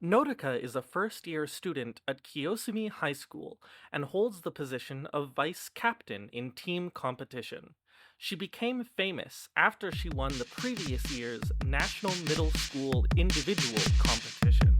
Nodoka is a first-year student at Kiyosumi High School and holds the position of vice captain in team competition. She became famous after she won the previous year's National Middle School Individual Competition.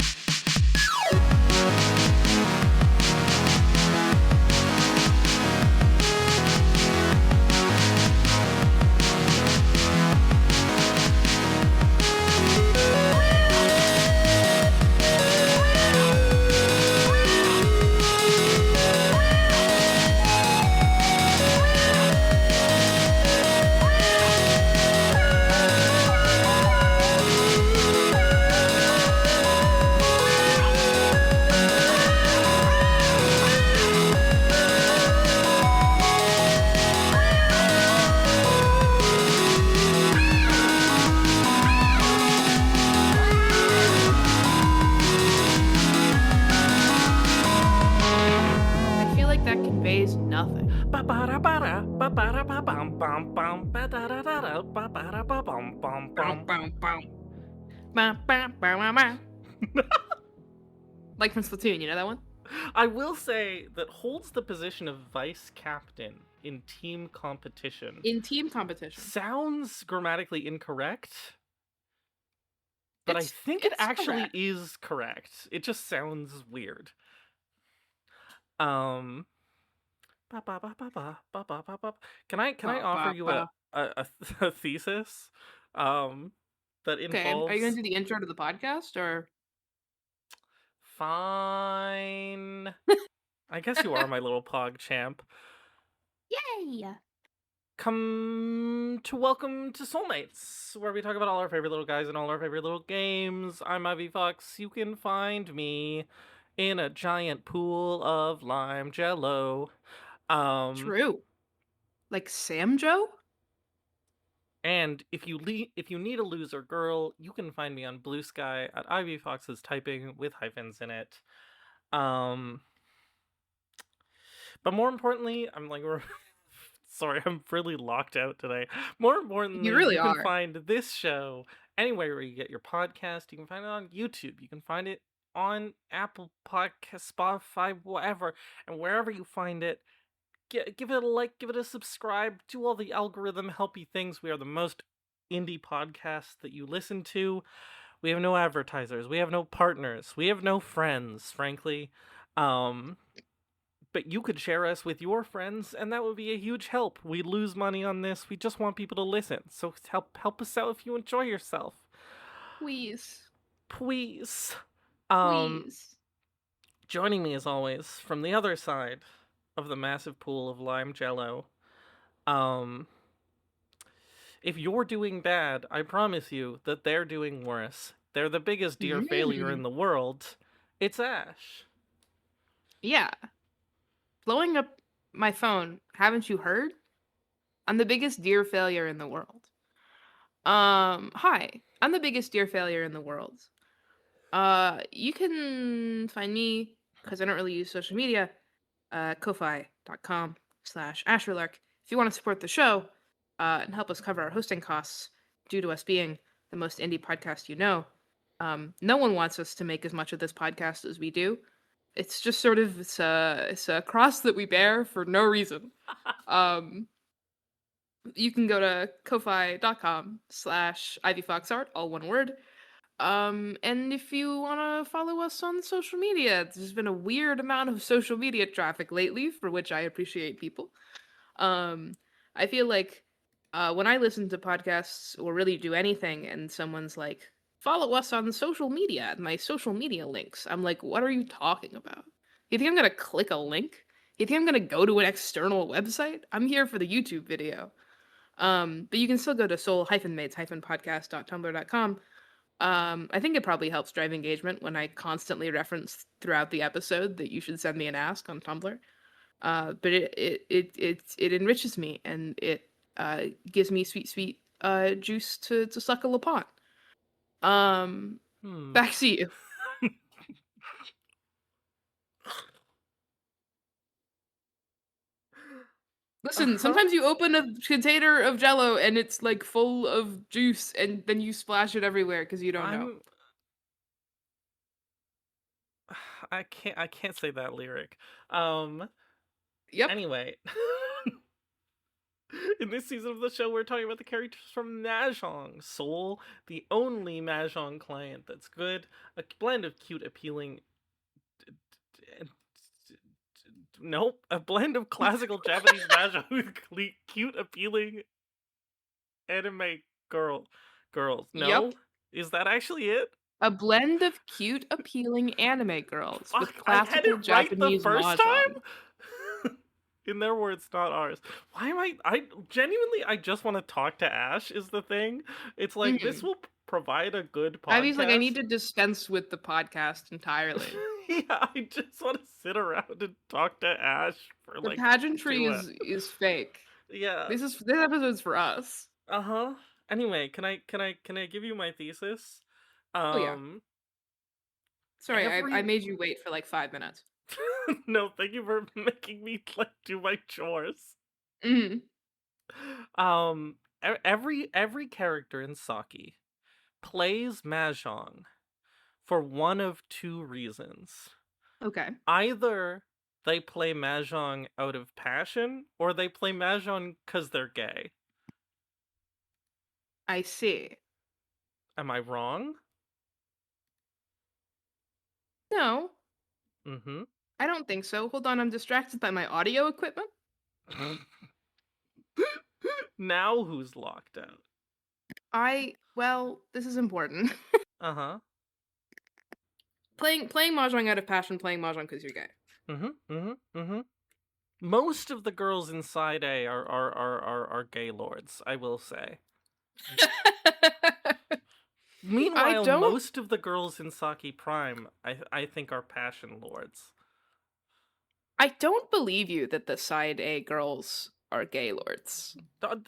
I feel like that conveys nothing. Like from Splatoon, you know that one? I will say that holds the position of vice captain in team competition. In team competition. Sounds grammatically incorrect, but I It's- think it it's actually correct. is correct. It just sounds weird. Can I offer you a thesis that Okay, are you involves going to do the intro to the podcast, or? fine. I guess you are my little pog champ. Yay! Welcome to Soulmates, where we talk about all our favorite little guys and all our favorite little games. I'm Ivy Fox. You can find me in a giant pool of lime jello. True. Like Sam Joe? And if you need a loser girl, you can find me on Blue Sky at Ivy Fox's Typing with hyphens in it. But more importantly, sorry, I'm really locked out today. More importantly, You really you can are. find this show anywhere where you get your podcast. You can find it on YouTube. You can find it on Apple Podcast, Spotify, whatever. And wherever you find it, give it a like, give it a subscribe, do all the algorithm helpy things. We are the most indie podcast that you listen to. We have no advertisers. We have no partners. We have no friends, frankly. But you could share us with your friends, and that would be a huge help. We lose money on this. We just want people to listen. So help us out if you enjoy yourself. Please. Please. Please. Joining me as always from the other side of the massive pool of lime jello. If you're doing bad, I promise you that they're doing worse. They're the biggest deer failure in the world. It's Ash. Yeah. Blowing up my phone, haven't you heard? I'm the biggest deer failure in the world. Hi. I'm the biggest deer failure in the world. You can find me, because I don't really use social media, ko-fi.com/asherlark. If you want to support the show and help us cover our hosting costs due to us being the most indie podcast you know. No one wants us to make as much of this podcast as we do. It's just sort of it's a cross that we bear for no reason. You can go to ko-fi.com/ivyfoxart, all one word. And if you want to follow us on social media, there's been a weird amount of social media traffic lately, for which I appreciate people. I feel like when I listen to podcasts or really do anything, and someone's like, follow us on social media, my social media links, I'm like, what are you talking about? You think I'm gonna click a link? You think I'm gonna go to an external website? I'm here for the YouTube video. But you can still go to soul-mates-podcast.tumblr.com. I think it probably helps drive engagement when I constantly reference throughout the episode that you should send me an ask on Tumblr. But it enriches me, and it gives me sweet juice to suckle upon. Back to you. Listen, sometimes you open a container of Jello and it's like full of juice, and then you splash it everywhere because you don't know. I can't say that lyric. Um Yep. anyway, in this season of the show, we're talking about the characters from Mahjong. Soul, the only Mahjong client that's good, a blend of cute, appealing. Nope, a blend of classical Japanese Mahjong with cute, appealing anime girls. Yep. No, is that actually it? A blend of cute, appealing anime girls with Fuck, I had classical it right the Japanese first mahjong. time. In their words, not ours. Why am I genuinely, I just want to talk to Ash is the thing. It's like this Mhm. will provide a good Ivy's like, I podcast. need to dispense with the podcast entirely. Yeah, I just want to sit around and talk to Ash for The like pageantry 2 is fake. Yeah. This episode's for us. Uh-huh. Anyway, can I give you my thesis? Oh yeah. Um Sorry, I every made you wait for like 5 minutes. No, thank you for making me like do my chores. Mm. Every character in Saki plays Mahjong for one of two reasons. Okay. Either they play Mahjong out of passion, or they play Mahjong because they're gay. I see. Am I wrong? No, Mm-hmm. I don't think so. Hold on, I'm distracted by my audio equipment. Now who's locked out? Well, this is important. Uh-huh. playing mahjong out of passion, playing mahjong because you're gay. Mm-hmm. Mm-hmm. Mm-hmm. Most of the girls in Side A are gay lords, I will say. Meanwhile, most of the girls in Saki Prime, I think, are passion lords. I don't believe you that the side A girls are gay lords.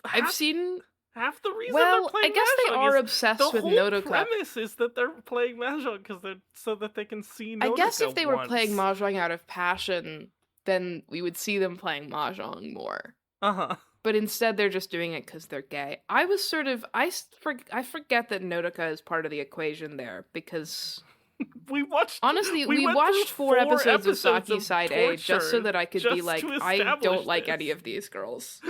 I've seen half the reason well, they're playing I guess Mahjong they are is obsessed with the Nodoka. whole premise is that they're playing Mahjong because they're so that they can see Nodoka I guess if they were once. playing Mahjong out of passion, then we would see them playing Mahjong more. Uh-huh. But instead, they're just doing it because they're gay. I was sort of I forget that Nodoka is part of the equation there because we watched 4 episodes of Saki of Side A just so that I could be like, I don't like this. any of these girls.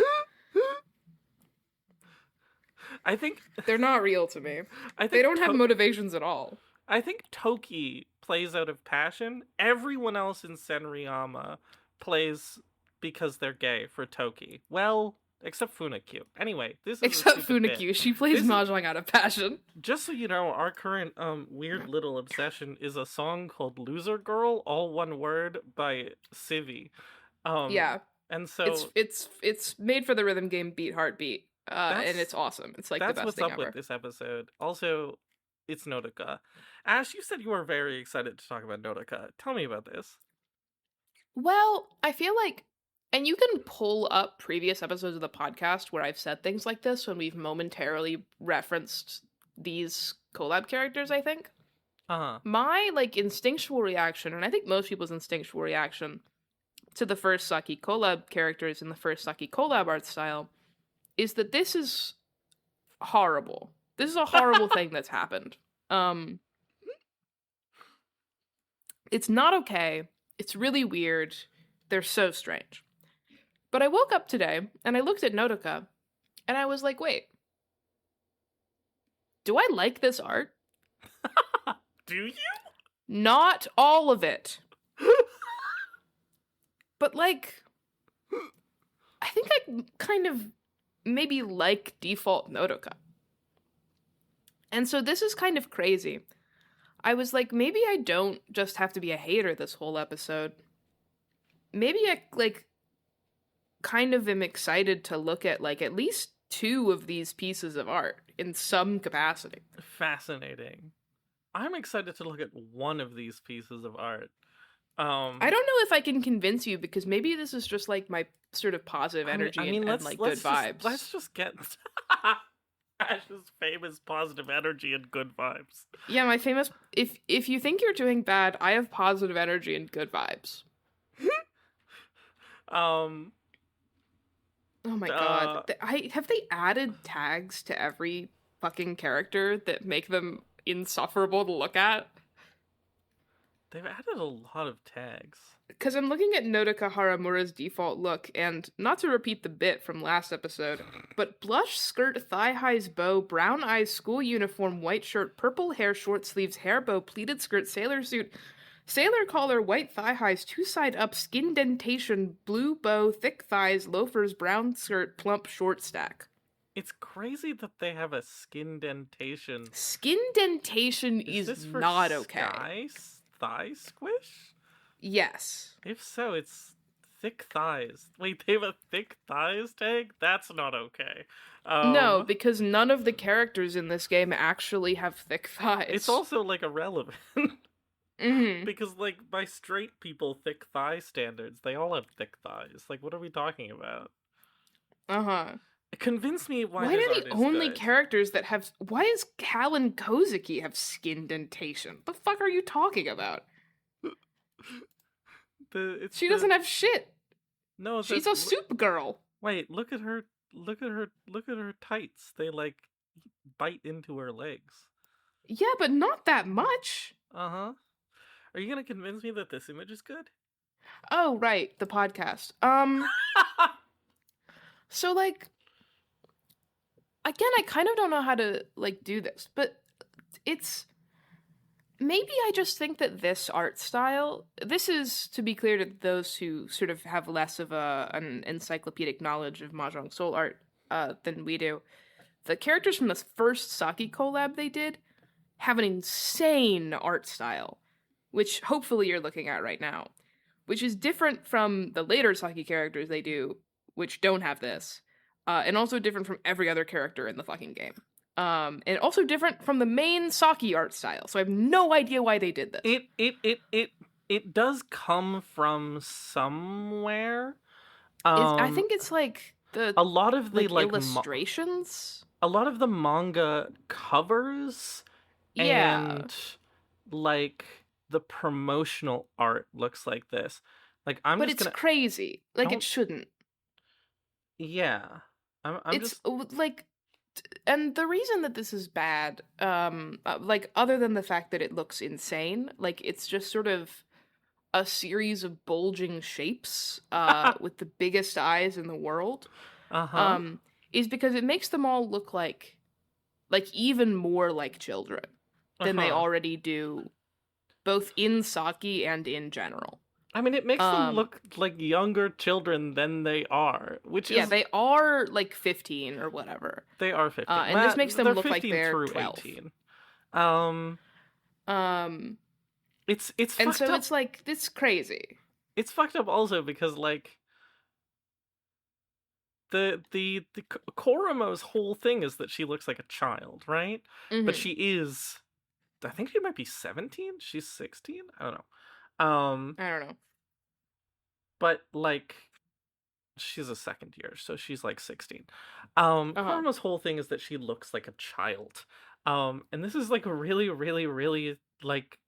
I think they're not real to me. They don't have motivations at all. I think Toki plays out of passion. Everyone else in Senryama plays because they're gay for Toki. Well, except Funakyu. Anyway, this is except Funakyu. She plays Mahjong out of passion. Just so you know, our current weird little obsession is a song called "Loser Girl," all one word by Civi. Yeah, and so it's made for the rhythm game Beat Heartbeat. And it's awesome. It's like the best thing ever. That's what's up with this episode. Also, it's Nodoka. Ash, you said you were very excited to talk about Nodoka. Tell me about this. Well, I feel like, and you can pull up previous episodes of the podcast where I've said things like this when we've momentarily referenced these collab characters, I think. Uh-huh. My, instinctual reaction, and I think most people's instinctual reaction to the first Saki collab characters in the first Saki collab art style is that this is horrible. This is a horrible thing that's happened. It's not okay. It's really weird. They're so strange. But I woke up today and I looked at Nodoka and I was like, wait. Do I like this art? Do you? Not all of it. But I think I kind of maybe like default Nodoka. And so this is kind of crazy. I was like, maybe I don't just have to be a hater this whole episode. Maybe I, kind of am excited to look at, at least 2 of these pieces of art in some capacity. Fascinating. I'm excited to look at one of these pieces of art. I don't know if I can convince you because maybe this is just my sort of positive energy and good vibes. Let's just get Ash's famous positive energy and good vibes. Yeah, my famous. If you think you're doing bad, I have positive energy and good vibes. Oh my god! Have they added tags to every fucking character that make them insufferable to look at? They've added a lot of tags. Because I'm looking at Nodoka Haramura's default look, and not to repeat the bit from last episode, but blush skirt, thigh-highs bow, brown eyes, school uniform, white shirt, purple hair, short sleeves, hair bow, pleated skirt, sailor suit, sailor collar, white thigh-highs, two side up, skin dentation, blue bow, thick thighs, loafers, brown skirt, plump, short stack. It's crazy that they have a skin dentation. Skin dentation Is this for not okay. Thigh squish? Yes. If so, it's thick thighs. Wait, they have a thick thighs tag? That's not okay. No, because none of the characters in this game actually have thick thighs. It's also, like, irrelevant. Mm-hmm. Because, like, by straight people thick thigh standards, they all have thick thighs. Like, what are we talking about? Uh-huh. Convince me why are the only characters that have... Why does Cal and Kozuki have skin dentation? The fuck are you talking about? She doesn't have shit. No, she's a soup girl. Wait, look at her tights. They, like, bite into her legs. Yeah, but not that much. Uh-huh. Are you gonna convince me that this image is good? Oh, right, the podcast. So, like, again, I kind of don't know how to, like, do this, but it's... Maybe I just think that this art style... This is, to be clear to those who sort of have less of an encyclopedic knowledge of Mahjong Soul art than we do. The characters from the first Saki collab they did have an insane art style, which hopefully you're looking at right now, which is different from the later Saki characters they do, which don't have this, and also different from every other character in the fucking game. And also different from the main Saki art style, so I have no idea why they did this. It does come from somewhere. I think it's like a lot of the like illustrations. A lot of the manga covers, and like the promotional art looks like this. Like but it's crazy. Like it shouldn't. Yeah, it's like. And the reason that this is bad, like, other than the fact that it looks insane, like, it's just sort of a series of bulging shapes, with the biggest eyes in the world, is because it makes them all look like even more like children than they already do, both in Saki and in general. I mean, it makes them look like younger children than they are, which is... Yeah, they are, like, 15 or whatever. They are 15. And this makes them look like they're 12. 18. It's and fucked so up. It's, like, it's crazy. It's fucked up also because, like, the Koromo's whole thing is that she looks like a child, right? Mm-hmm. But she is... I think she might be 17? She's 16? I don't know. I don't know. But, like, she's a second year, so she's, like, 16. Koromo's whole thing is that she looks like a child. And this is, like, really, really, really, like,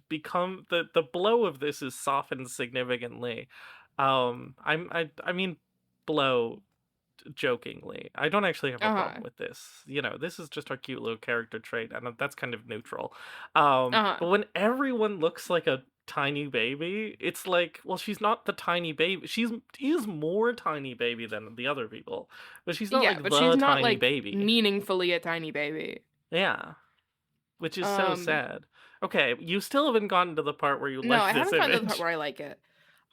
become... The blow of this is softened significantly. I mean, blow... jokingly. I don't actually have a problem with this. You know, this is just our cute little character trait, and that's kind of neutral. But when everyone looks like a tiny baby, it's like, well, she's not the tiny baby. She is more tiny baby than the other people, but she's not like the she's not, tiny like, baby. Meaningfully a tiny baby. Yeah, which is so sad. Okay, you still haven't gotten to the part where you like this image. No, I haven't gotten to the part where I like it.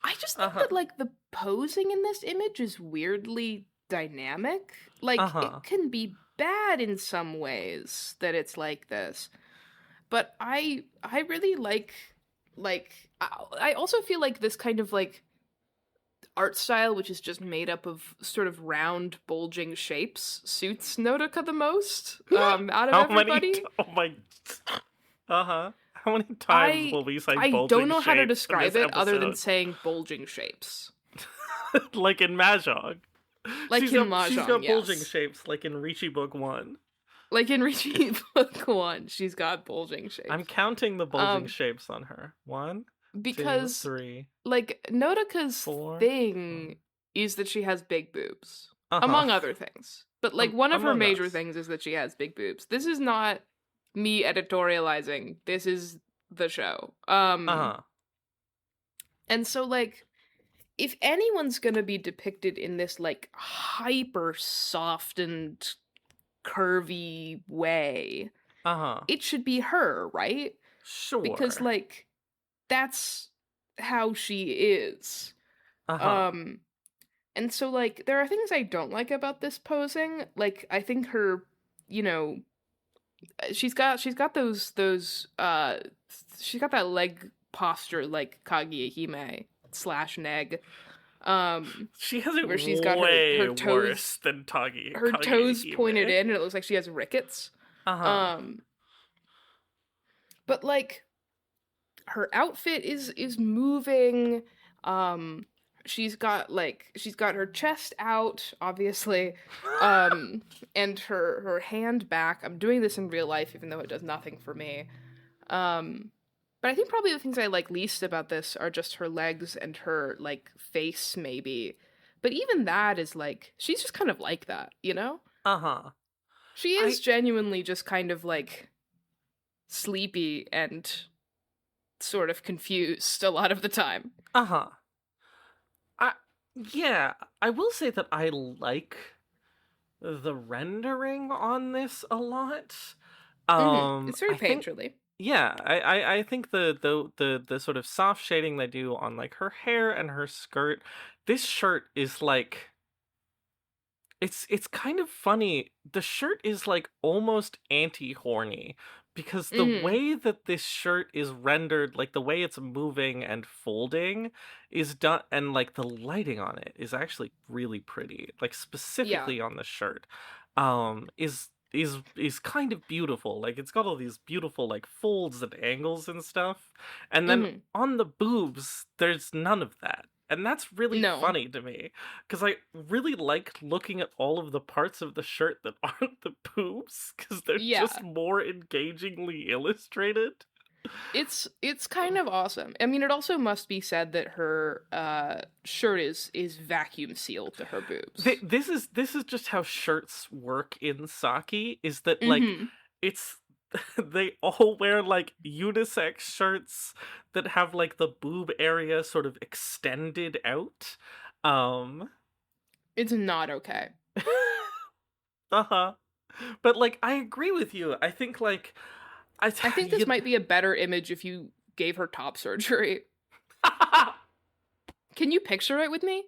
I just think that, like, the posing in this image is weirdly dynamic. Like, it can be bad in some ways that it's like this, but I really like I also feel like this kind of, like, art style, which is just made up of sort of round bulging shapes, suits Nodoka the most out of everybody. How many times will we say bulging shapes? I don't know how to describe it other than saying bulging shapes. Like in Mahjong. Like she's in Mahjong, she's got bulging shapes, like in Rishi Book 1. Like in Rishi Book 1, she's got bulging shapes. I'm counting the bulging shapes on her. 1, because 2, 3. Like, Nodoka's 4, thing is that she has big boobs, among other things. But, like, one of her major things is that she has big boobs. This is not me editorializing. This is the show. Uh-huh. And so like if anyone's gonna be depicted in this like hyper softened, curvy way, Uh-huh. it should be her, right? Because Sure. like that's how she is. Uh-huh. Um and so like there are things I don't like about this posing. Like I think her, you know, she's got she's got that leg posture like Kaguya-hime slash Neg. She has it Where she's got way her worse toes than Tagi her toes pointed Kage-hime. in and it looks like she has rickets. Uh-huh. Um but like her outfit is moving. Um she's got her chest out, obviously. And her hand back. I'm doing this in real life even though it does nothing for me. Um but I think probably the things I like least about this are just her legs and her like face maybe. But even that is like she's just kind of like that, you know? Uh-huh. She is I genuinely just kind of like sleepy and sort of confused a lot of the time. uh-huh. I yeah, I will say that I like the rendering on this a lot. It's very I think painterly. yeah, I think the sort of soft shading they do on like her hair and her skirt, this shirt is like it's kind of funny. The shirt is like almost anti-horny because the Mm-hmm. way that this shirt is rendered, like the way it's moving and folding is done, and like the lighting on it is actually really pretty. Like Yeah. specifically on the shirt is kind of beautiful. Like it's got all these beautiful like folds and angles and stuff. And then Mm-hmm. on the boobs, there's none of that. And that's really No. funny to me because I really like looking at all of the parts of the shirt that aren't the boobs because they're just Yeah. more engagingly illustrated. It's kind of awesome. I mean, it also must be said that her shirt is vacuum sealed to her boobs. This is just how shirts work in Saki, is that like Mm-hmm. it's they all wear like unisex shirts that have like the boob area sort of extended out. Um It's not okay. uh-huh. But like I agree with you. I think like I I think this you, might be a better image if you gave her top surgery. Can you picture it with me?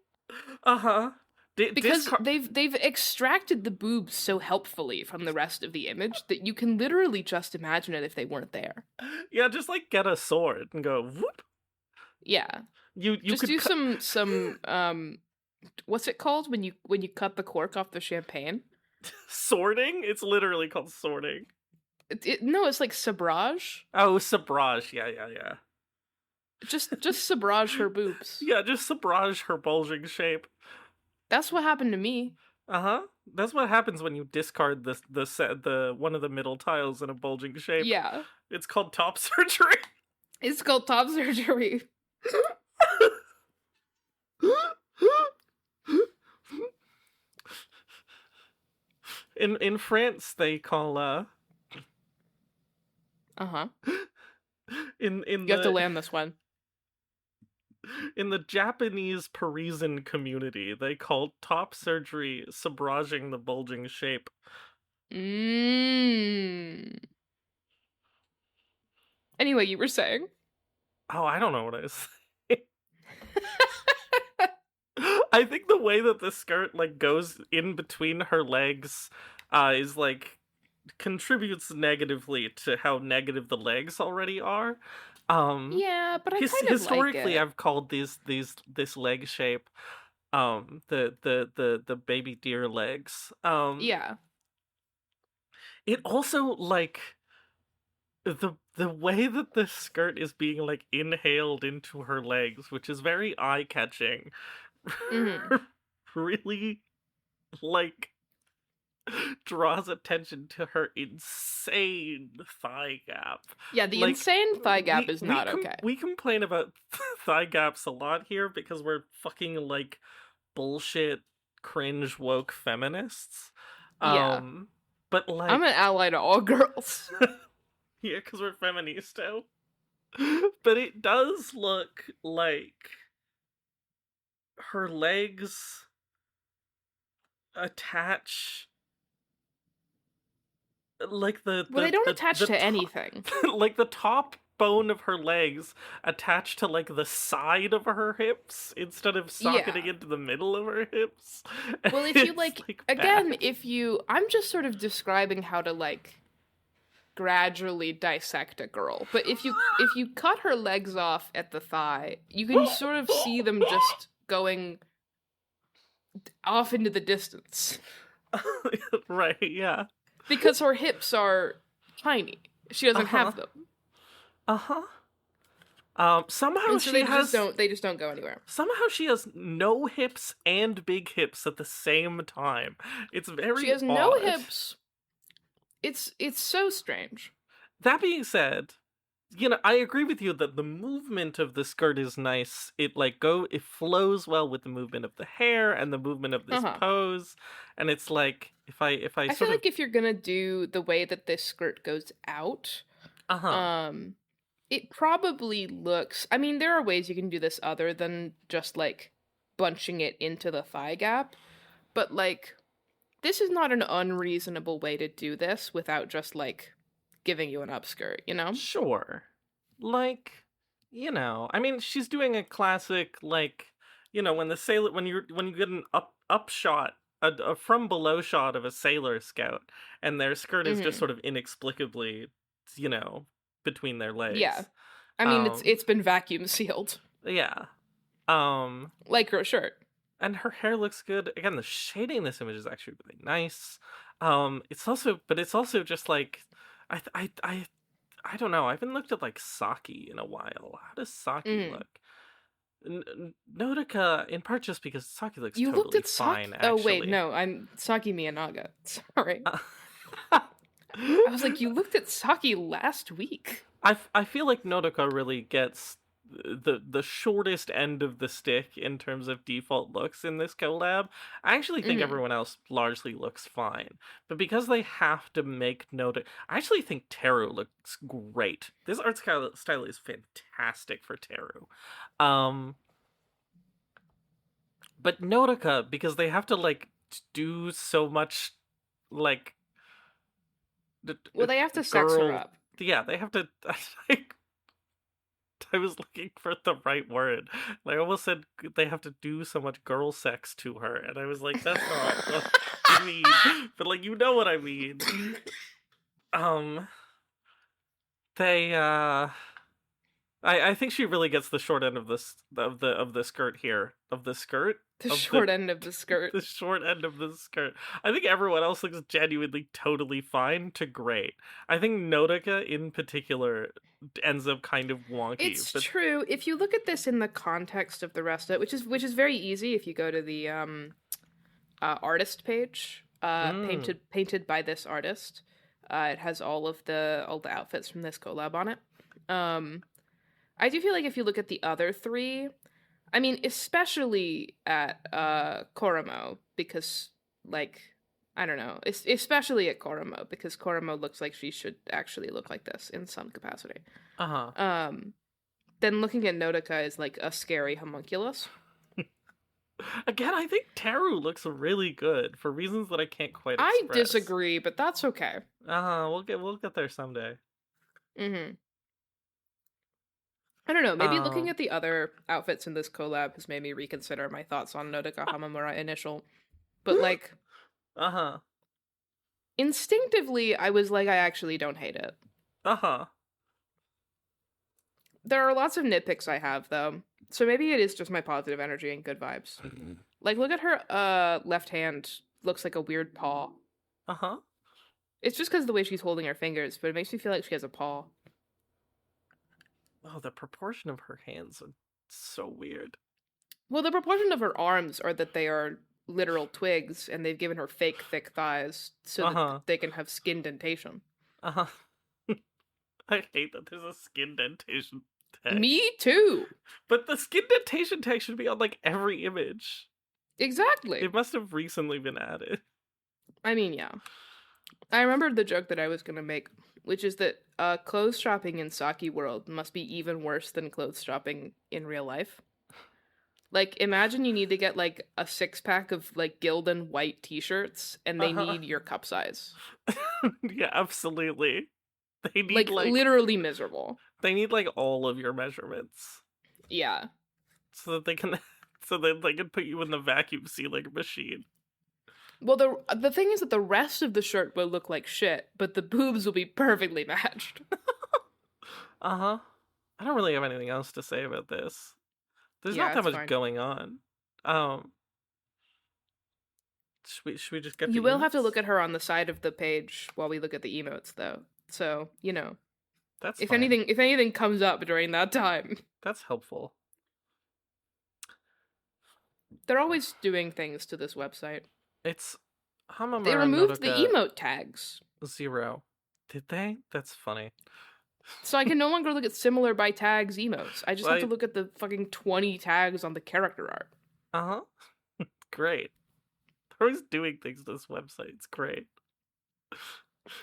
uh-huh. Because they've extracted the boobs so helpfully from the rest of the image that you can literally just imagine it if they weren't there. Yeah, just like get a sword and go whoop. Yeah. You Just could do some what's it called when you cut the cork off the champagne? sorting? It's literally called sorting. No, it's like sabrage. Oh, sabrage. Yeah, yeah, yeah. Just sabrage her boobs. Yeah, just sabrage her bulging shape. That's what happened to me. Uh-huh. That's what happens when you discard the one of the middle tiles in a bulging shape. Yeah. It's called top surgery. It's called top surgery. In France they call Uh-huh. in You have to the land this one. in the Japanese Parisian community, they call top surgery sabraging the bulging shape. Mmm. Anyway, you were saying? Oh, I don't know what I was saying. I think the way that the skirt like goes in between her legs is like contributes negatively to how negative the legs already are. Um Yeah, but I kind of like historically it. I've called this leg shape the baby deer legs. Yeah. It also like the way that the skirt is being like inhaled into her legs, which is very eye-catching, Mm-hmm. really like draws attention to her insane thigh gap. Yeah, the Like insane thigh gap is not okay. we complain about thigh gaps a lot here because we're fucking like bullshit cringe woke feminists. Yeah. But I'm like an ally to all girls. yeah, because we're feministo. But it does look like her legs attach, like Well, they don't attach the to top, anything. like the top bone of her legs attached to like the side of her hips instead of socketing Yeah. into the middle of her hips. Well, if you It's like, like again, bad. I'm just sort of describing how to like gradually dissect a girl. But if you cut her legs off at the thigh, you can sort of see them just going off into the distance Right, yeah. because her hips are tiny. She doesn't Uh-huh. have them. Uh-huh. Somehow And so she has they just don't go anywhere. somehow she has no hips and big hips at the same time. It's She very has no odd. hips. It's so strange. That being said, I agree with you that the movement of the skirt is nice. It flows well with the movement of the hair and the movement of this Uh-huh. pose. And it's like if I I feel sort of like if you're gonna do the way that this skirt goes out, uh-huh. it probably looks. I mean, there are ways you can do this other than just like bunching it into the thigh gap, but like this is not an unreasonable way to do this without just like giving you an upskirt, you know? Sure. Like, I mean, she's doing a classic, like, when the sailor, when you get an up shot, a from below shot of a sailor scout, and their skirt is just Hmm. sort of inexplicably, you know, between their Yeah. legs. I mean, Um, it's been vacuum sealed yeah. Um, like her shirt. and her hair looks good. Again, the shading in this image is actually really nice. It's also just like, I, th- I don't know. I haven't looked at like Saki in a while. How does Saki Mm. look? Nodoka, in part just because Saki looks You looked totally at fine, Saki. Oh wait, actually. no, I'm Saki Miyanaga. Sorry. Uh, I was like, you looked at Saki last week. I feel like Nodoka really gets the shortest end of the stick in terms of default looks in this collab. I actually think Hmm. everyone else largely looks fine, but because they have to make Nodoka, I actually think Teru looks great. This style is fantastic for Teru. Um, but Nodoka, because they have to like do so much, like Well, they have to sex her girl. up. Yeah, they have to. I was looking for the right word. I almost said they have to do so much girl sex to her, and I was like, that's not what I mean. But like, you know what I mean. Um, they I think she really gets the short end of this of the skirt here of the skirt The of short end of the skirt. the short end of the skirt. I think everyone else looks genuinely totally fine to great. I think Nodoka in particular ends up kind of wonky, It's but true. If you look at this in the context of the rest of it, which is very easy if you go to the artist page, mm, painted by this artist. It has all the outfits from this collab on it. I do feel like if you look at the other three, I mean, especially at Koromo, because like I don't know, especially at Koromo because Koromo looks like she should actually look like this in some capacity. uh-huh. Um, then looking at Nodoka is like a scary homunculus. Again, I think Teru looks really good for reasons that I can't quite I express. disagree, but that's okay. Uh-huh, we'll get there someday. Hmm. I don't know. Maybe looking Um, at the other outfits in this collab has made me reconsider my thoughts on Nodoka Hamamura initial. But like uh-huh. instinctively, I was like, I actually don't hate it. Uh-huh. There are lots of nitpicks I have though, so maybe it is just my positive energy and good vibes. Like, look at her left hand. Looks like a weird paw. Uh-huh. It's just because of the way she's holding her fingers, but it makes me feel like she has a paw. Oh, the proportion of her hands are so weird. Well, the proportion of her arms are that they are literal twigs, and they've given her fake thick thighs so that Uh-huh. they can have skin dentation. Uh-huh. I hate that there's a skin dentation tag. Me too. But the skin dentation tag should be on like every image. Exactly. It must have recently been added. I mean, yeah. I remembered the joke that I was gonna make which is that clothes shopping in Saki World must be even worse than clothes shopping in real life. Like, imagine you need to get, like, a 6-pack of, like, Gildan white t-shirts, and they Uh-huh. need your cup size. Yeah, absolutely. They need Like, literally miserable. they need like all of your measurements Yeah. so that they can so that they can put you in the vacuum sealing machine. Well, the thing is that the rest of the shirt will look like shit, but the boobs will be perfectly matched. Uh-huh. I don't really have anything else to say about this. There's not Yeah, that it's much fine. going on. Um, should we just get You to will have to look emotes? at her on the side of the page while we look at the emotes, though. So, you know, That's if fine. anything comes up during that time, That's helpful. they're always doing things to this website. It's They Hamamura removed the Nodoka emote tags. 0. Did they? That's funny. So I can no longer look at similar by tags emotes. I just have to Like, look at the fucking 20 tags on the character art. uh-huh. Great. They're always doing things to this website. It's great.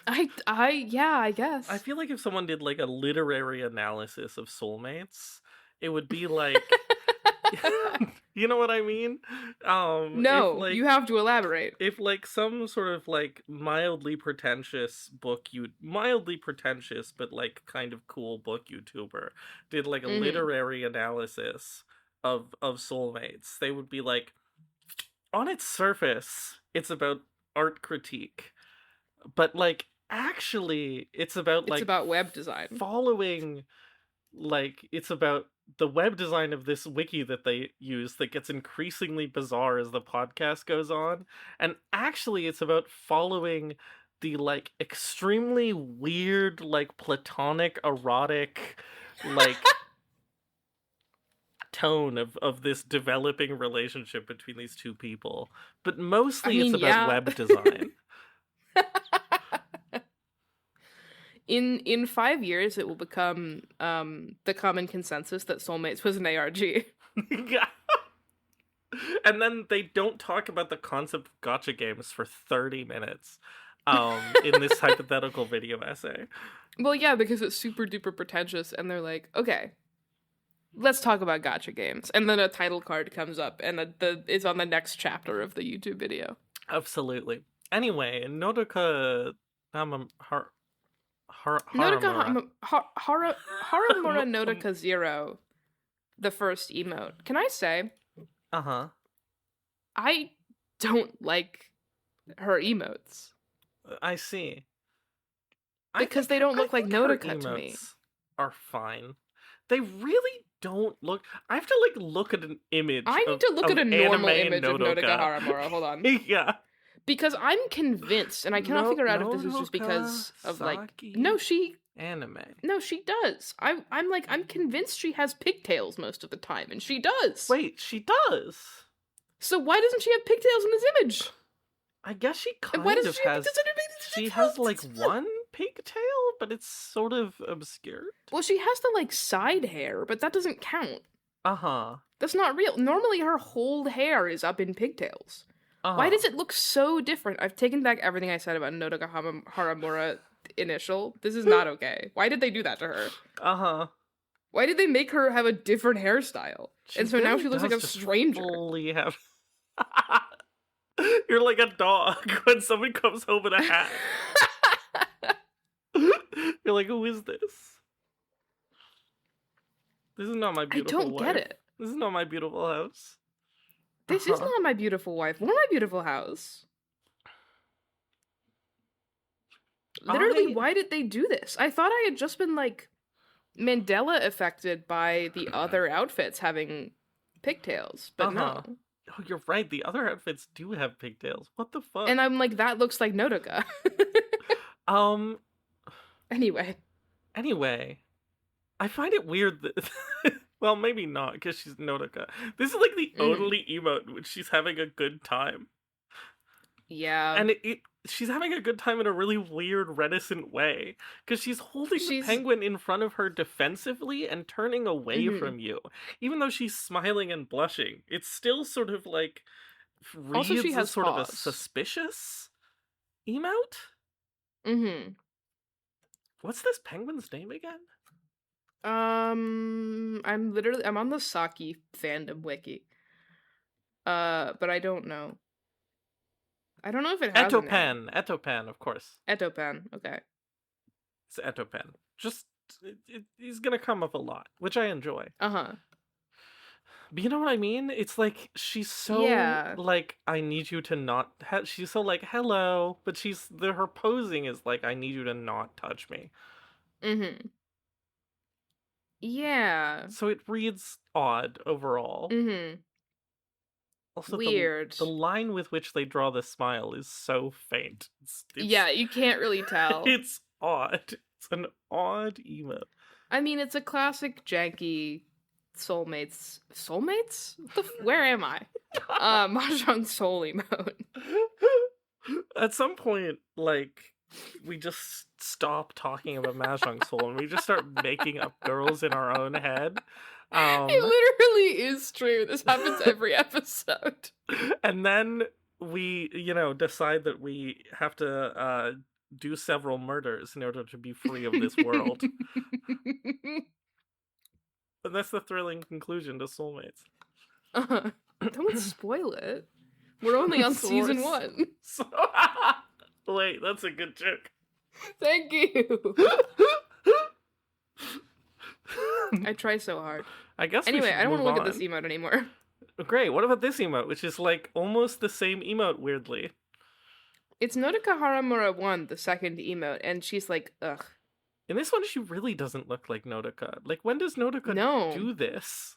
Yeah, I guess. I feel like if someone did like a literary analysis of soulmates, it would be like you know what I mean? If No, like you have to elaborate. if like some sort of like mildly pretentious mildly pretentious but like kind of cool book YouTuber did like a Mm-hmm. literary analysis of soulmates, they would be like, on its surface it's about art critique, but like actually it's about It's like about web design. following, like it's about the web design of this wiki that they use that gets increasingly bizarre as the podcast goes on, and actually it's about following the like extremely weird like platonic erotic like tone of this developing relationship between these two people, but I mostly it's mean, about yeah. web design. In 5 years, it will become the common consensus that Soulmates was an ARG. Yeah. And then they don't talk about the concept of gotcha games for 30 minutes in this hypothetical video essay. Well, yeah, because it's super duper pretentious, and they're like, okay, let's talk about gotcha games, and then a title card comes up, and it's on the next chapter of the YouTube video. Absolutely. Anyway, Nodoka Haramura. Nodoka Haramura Nodoka 0, the first emote. Can I say, Uh-huh. I don't like her emotes. I see. Because they don't look like her Nodoka to me. emotes are fine. They really don't look. I have to like look at an image. I need to look at a normal image of Nodoka Haramura. Hold on. Yeah. Because I'm convinced, and I cannot figure out if this is just because of like Saki anime. No, she does. I'm convinced she has pigtails most of the time, and she does. Wait, she does. So why doesn't she have pigtails in this image? I guess she kind why of doesn't has. She has like one pigtail, but it's sort of obscured. Well, she has the like side hair, but that doesn't count. Uh-huh. That's not real. Normally her whole hair is up in pigtails. Why does it look so different? I've taken back everything I said about Nodoka Haramura initial. This is not okay. Why did they do that to her? Uh-huh. Why did they make her have a different hairstyle? And so now she looks like a stranger. Fully have... You're like a dog when someone comes home in a hat. You're like, who is this? This is not my beautiful wife. I don't get it. This is not my beautiful house. This is not my beautiful wife or my beautiful house. Literally, why did they do this? I thought I had just been, like, Mandela affected by the other outfits having pigtails, but no. Oh, you're right. The other outfits do have pigtails. What the fuck? And I'm like, that looks like Nodoka. Anyway. I find it weird that... well, maybe not, because she's Nodoka. This is like the only emote in which she's having a good time. Yeah. And she's having a good time in a really weird, reticent way. Because she's holding the penguin in front of her defensively and turning away from you. Even though she's smiling and blushing, it's still sort of like... reads also, she has as sort paws. of a suspicious emote? Mm-hmm. What's this penguin's name again? I'm on the Saki fandom wiki. But I don't know. I don't know if it has a name. Etopen, of course. Etopen. Okay. It's Etopen. Just, he's gonna come up a lot, which I enjoy. Uh-huh. But you know what I mean? It's like, she's so, Yeah. like, I need you to not, she's so, like, hello, but her posing is like, I need you to not touch me. Mm-hmm. Yeah. So it reads odd overall. Mm-hmm. Also, Weird. the line with which they draw the smile is so faint. Yeah, you can't really tell. It's odd. It's an odd emote. I mean, it's a classic janky soulmates. Soulmates? Where am I? Mahjong soul emote. At some point, like, we just stop talking about Mahjong Soul and we just start making up girls in our own head. It literally is true. This happens every episode. And then we, decide that we have to do several murders in order to be free of this world. And that's the thrilling conclusion to Soulmates. Don't spoil it. We're only on season 1. Wait, that's a good joke. Thank you. I try so hard. I guess. Anyway, I don't want to look at this emote anymore. Great. What about this emote, which is like almost the same emote, weirdly? It's Nodoka Haramura 1, the second emote, and she's like, ugh. In this one, she really doesn't look like Nodoka. Like, when does Nodoka do this?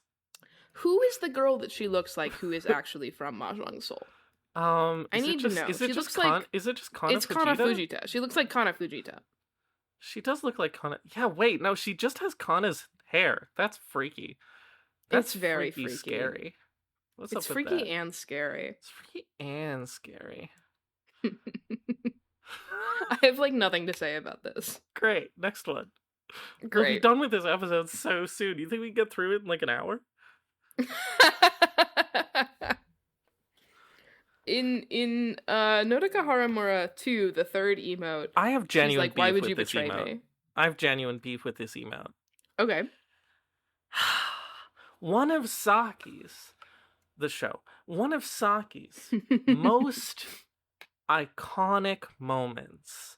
Who is the girl that she looks like who is actually from Mahjong Soul? I need to know. She looks like... Is it just Kana Fujita? It's Kana Fujita. She looks like Kana Fujita. She does look like Kana... Yeah, wait, no, she just has Kana's hair. That's freaky. That's very freaky. Scary. What's up with freaky that? and scary. It's freaky and scary. I have, like, nothing to say about this. Great. Next one. Great. We'll be done with this episode so soon. You think we can get through it in, like, an hour? In Nodoka Haramura 2, the third emote, I have genuine beef why would with you this betray emote. me? I have genuine beef with this emote. Okay. One of Saki's most iconic moments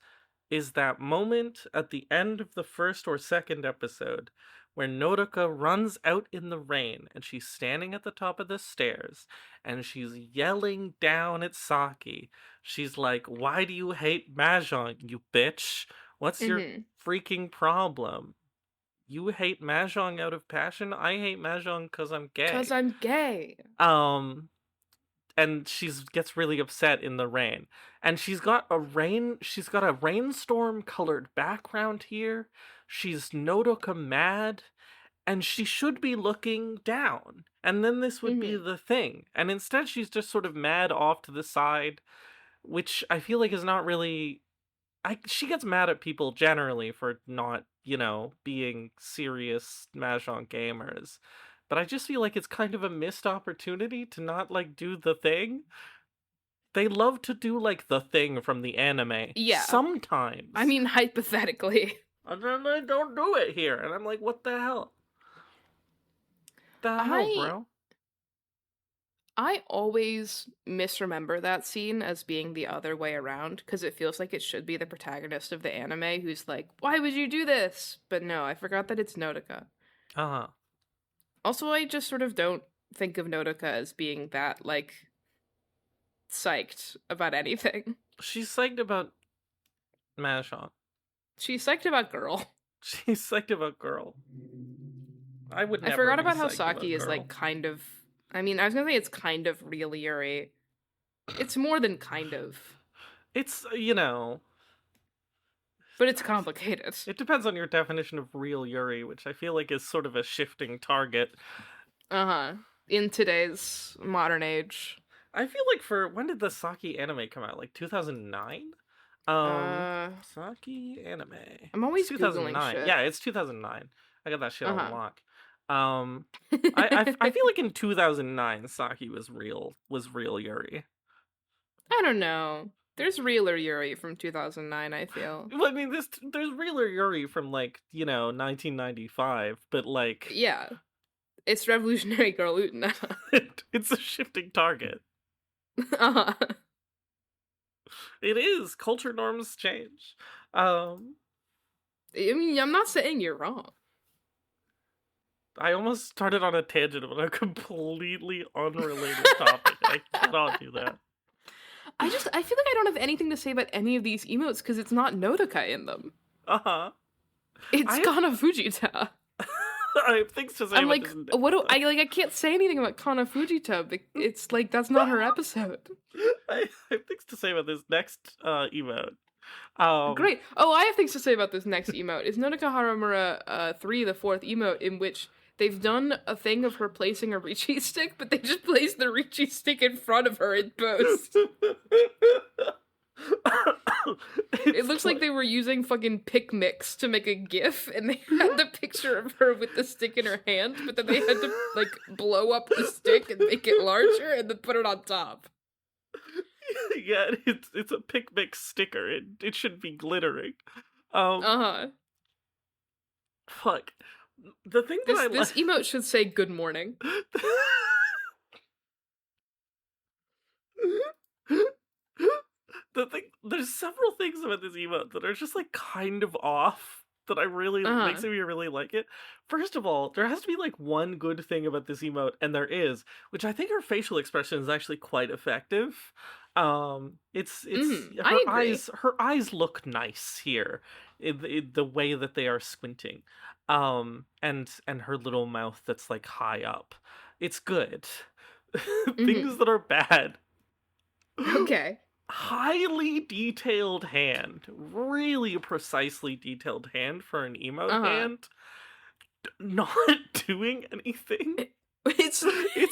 is that moment at the end of the first or second episode where Nodoka runs out in the rain and she's standing at the top of the stairs and she's yelling down at Saki. She's like, "Why do you hate Mahjong, you bitch? What's your freaking problem? You hate Mahjong out of passion? I hate Mahjong because I'm gay." Because I'm gay. And she gets really upset in the rain. And she's got a rainstorm colored background here. She's Nodoka mad, and she should be looking down. And then this would be the thing. And instead she's just sort of mad off to the side, which I feel like is not really... she gets mad at people generally for not, being serious Mahjong gamers. But I just feel like it's kind of a missed opportunity to not, like, do the thing. They love to do, like, the thing from the anime. Yeah. Sometimes. I mean, hypothetically. And then they don't do it here. And I'm like, what the hell? The hell, bro? I always misremember that scene as being the other way around, because it feels like it should be the protagonist of the anime who's like, why would you do this? But no, I forgot that it's Nodoka. Uh-huh. Also, I just sort of don't think of Nodoka as being that, like, psyched about anything. She's psyched about Mahjong. She's psyched about girl. She's psyched about girl. I would never I forgot be about how psyched Saki about is, girl. like, kind of... I mean, I was gonna say it's kind of real Yuri. It's more than kind of. It's, But it's complicated. It depends on your definition of real Yuri, which I feel like is sort of a shifting target. Uh-huh. In today's modern age. I feel like when did the Saki anime come out? Like 2009? Saki anime. I'm always Googling shit. Yeah, it's 2009. I got that shit on lock. I feel like in 2009 Saki was real Yuri. I don't know. There's realer Yuri from 2009, I feel. Well, I mean, there's realer Yuri from, like, 1995, but, like, Yeah. It's Revolutionary Girl Utena. it's a shifting target. uh-huh. It is. Culture norms change. Um, I mean, I'm not saying you're wrong. I almost started on a tangent on a completely unrelated topic. I cannot do that. I feel like I don't have anything to say about any of these emotes because it's not Nodoka in them. Uh-huh. It's Kana Fujita. I have things to say I'm about like, this. what do I can't say anything about Kana Fujita. It's like that's not her episode. I have things to say about this next emote. Great. Oh, I have things to say about this next emote. It's Nodoka Haramura 3, the fourth emote, in which they've done a thing of her placing a Richi stick, but they just placed the Richi stick in front of her in post. It looks like they were using fucking PicMix to make a GIF, and they had the picture of her with the stick in her hand, but then they had to, like, blow up the stick and make it larger and then put it on top. Yeah, it's a PicMix sticker. It should be glittering. Fuck. The thing that this emote should say good morning. There's several things about this emote that are just, like, kind of off that I really makes me really like it. First of all, there has to be, like, one good thing about this emote, and there is, which I think her facial expression is actually quite effective. It's her eyes look nice here in the way that they are squinting. And her little mouth that's, like, high up. It's good. Things that are bad. Okay. Highly detailed hand. Really precisely detailed hand for an emote hand. Not doing anything. It's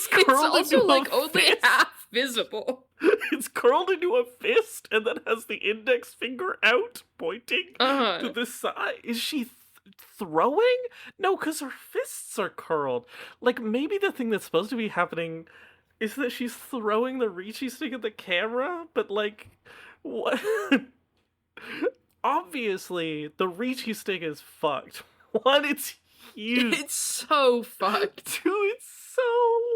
curled also into like a only fist. half visible. It's curled into a fist and then has the index finger out, pointing to the side. Is she throwing? No, because her fists are curled. Like, maybe the thing that's supposed to be happening is that she's throwing the Richi stick at the camera, but, like, what? Obviously, the Richi stick is fucked. One, it's huge. It's so fucked. Two, it's so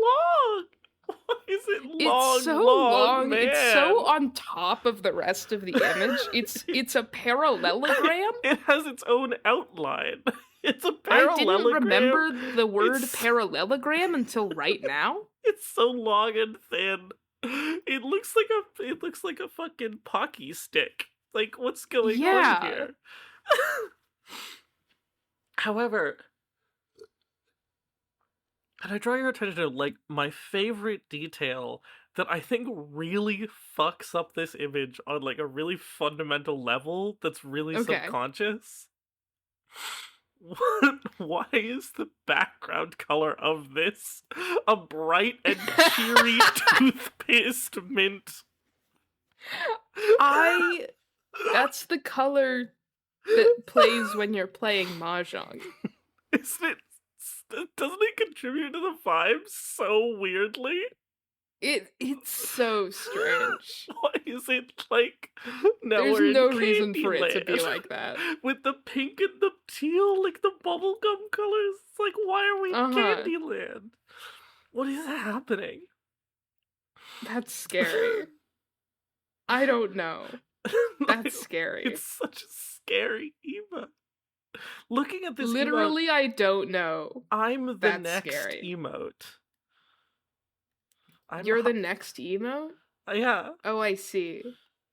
long. Why is it long? It's so long. Man? It's so on top of the rest of the image. It's a parallelogram. It has its own outline. It's a parallelogram. I didn't remember the word parallelogram until right now. It's so long and thin. It looks like a fucking Pocky stick. Like, what's going on here? However, and I draw your attention to, like, my favorite detail that I think really fucks up this image on, like, a really fundamental level that's really subconscious. Why is the background color of this a bright and cheery toothpaste mint? That's the color that plays when you're playing Mahjong. Isn't it? Doesn't it contribute to the vibe so weirdly? It's so strange. Why is it like now there's we're no in reason for Candyland? it to be like that. With the pink and the teal, like the bubblegum colors. It's like, why are we in Candyland? What is happening? That's scary. I don't know. That's scary. It's such a scary emote. Looking at this literally emote, I don't know. I'm the next emote. You're the next emote? Yeah. Oh, I see.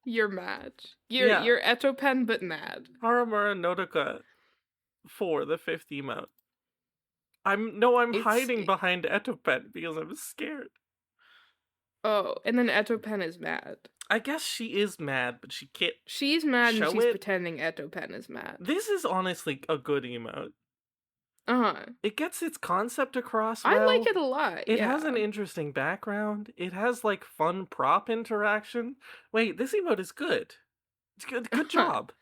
You're mad. You're Etopen but mad. Haramura Nodoka 4, the 5th emote. I'm hiding behind Etopen because I'm scared. Oh, and then Etopen is mad. I guess she is mad, but she can't. She's mad and she's pretending Etopen is mad. This is honestly a good emote. It gets its concept across well. I like it a lot. It has an interesting background. It has, like, fun prop interaction. Wait, this emote is good. It's good. Good job.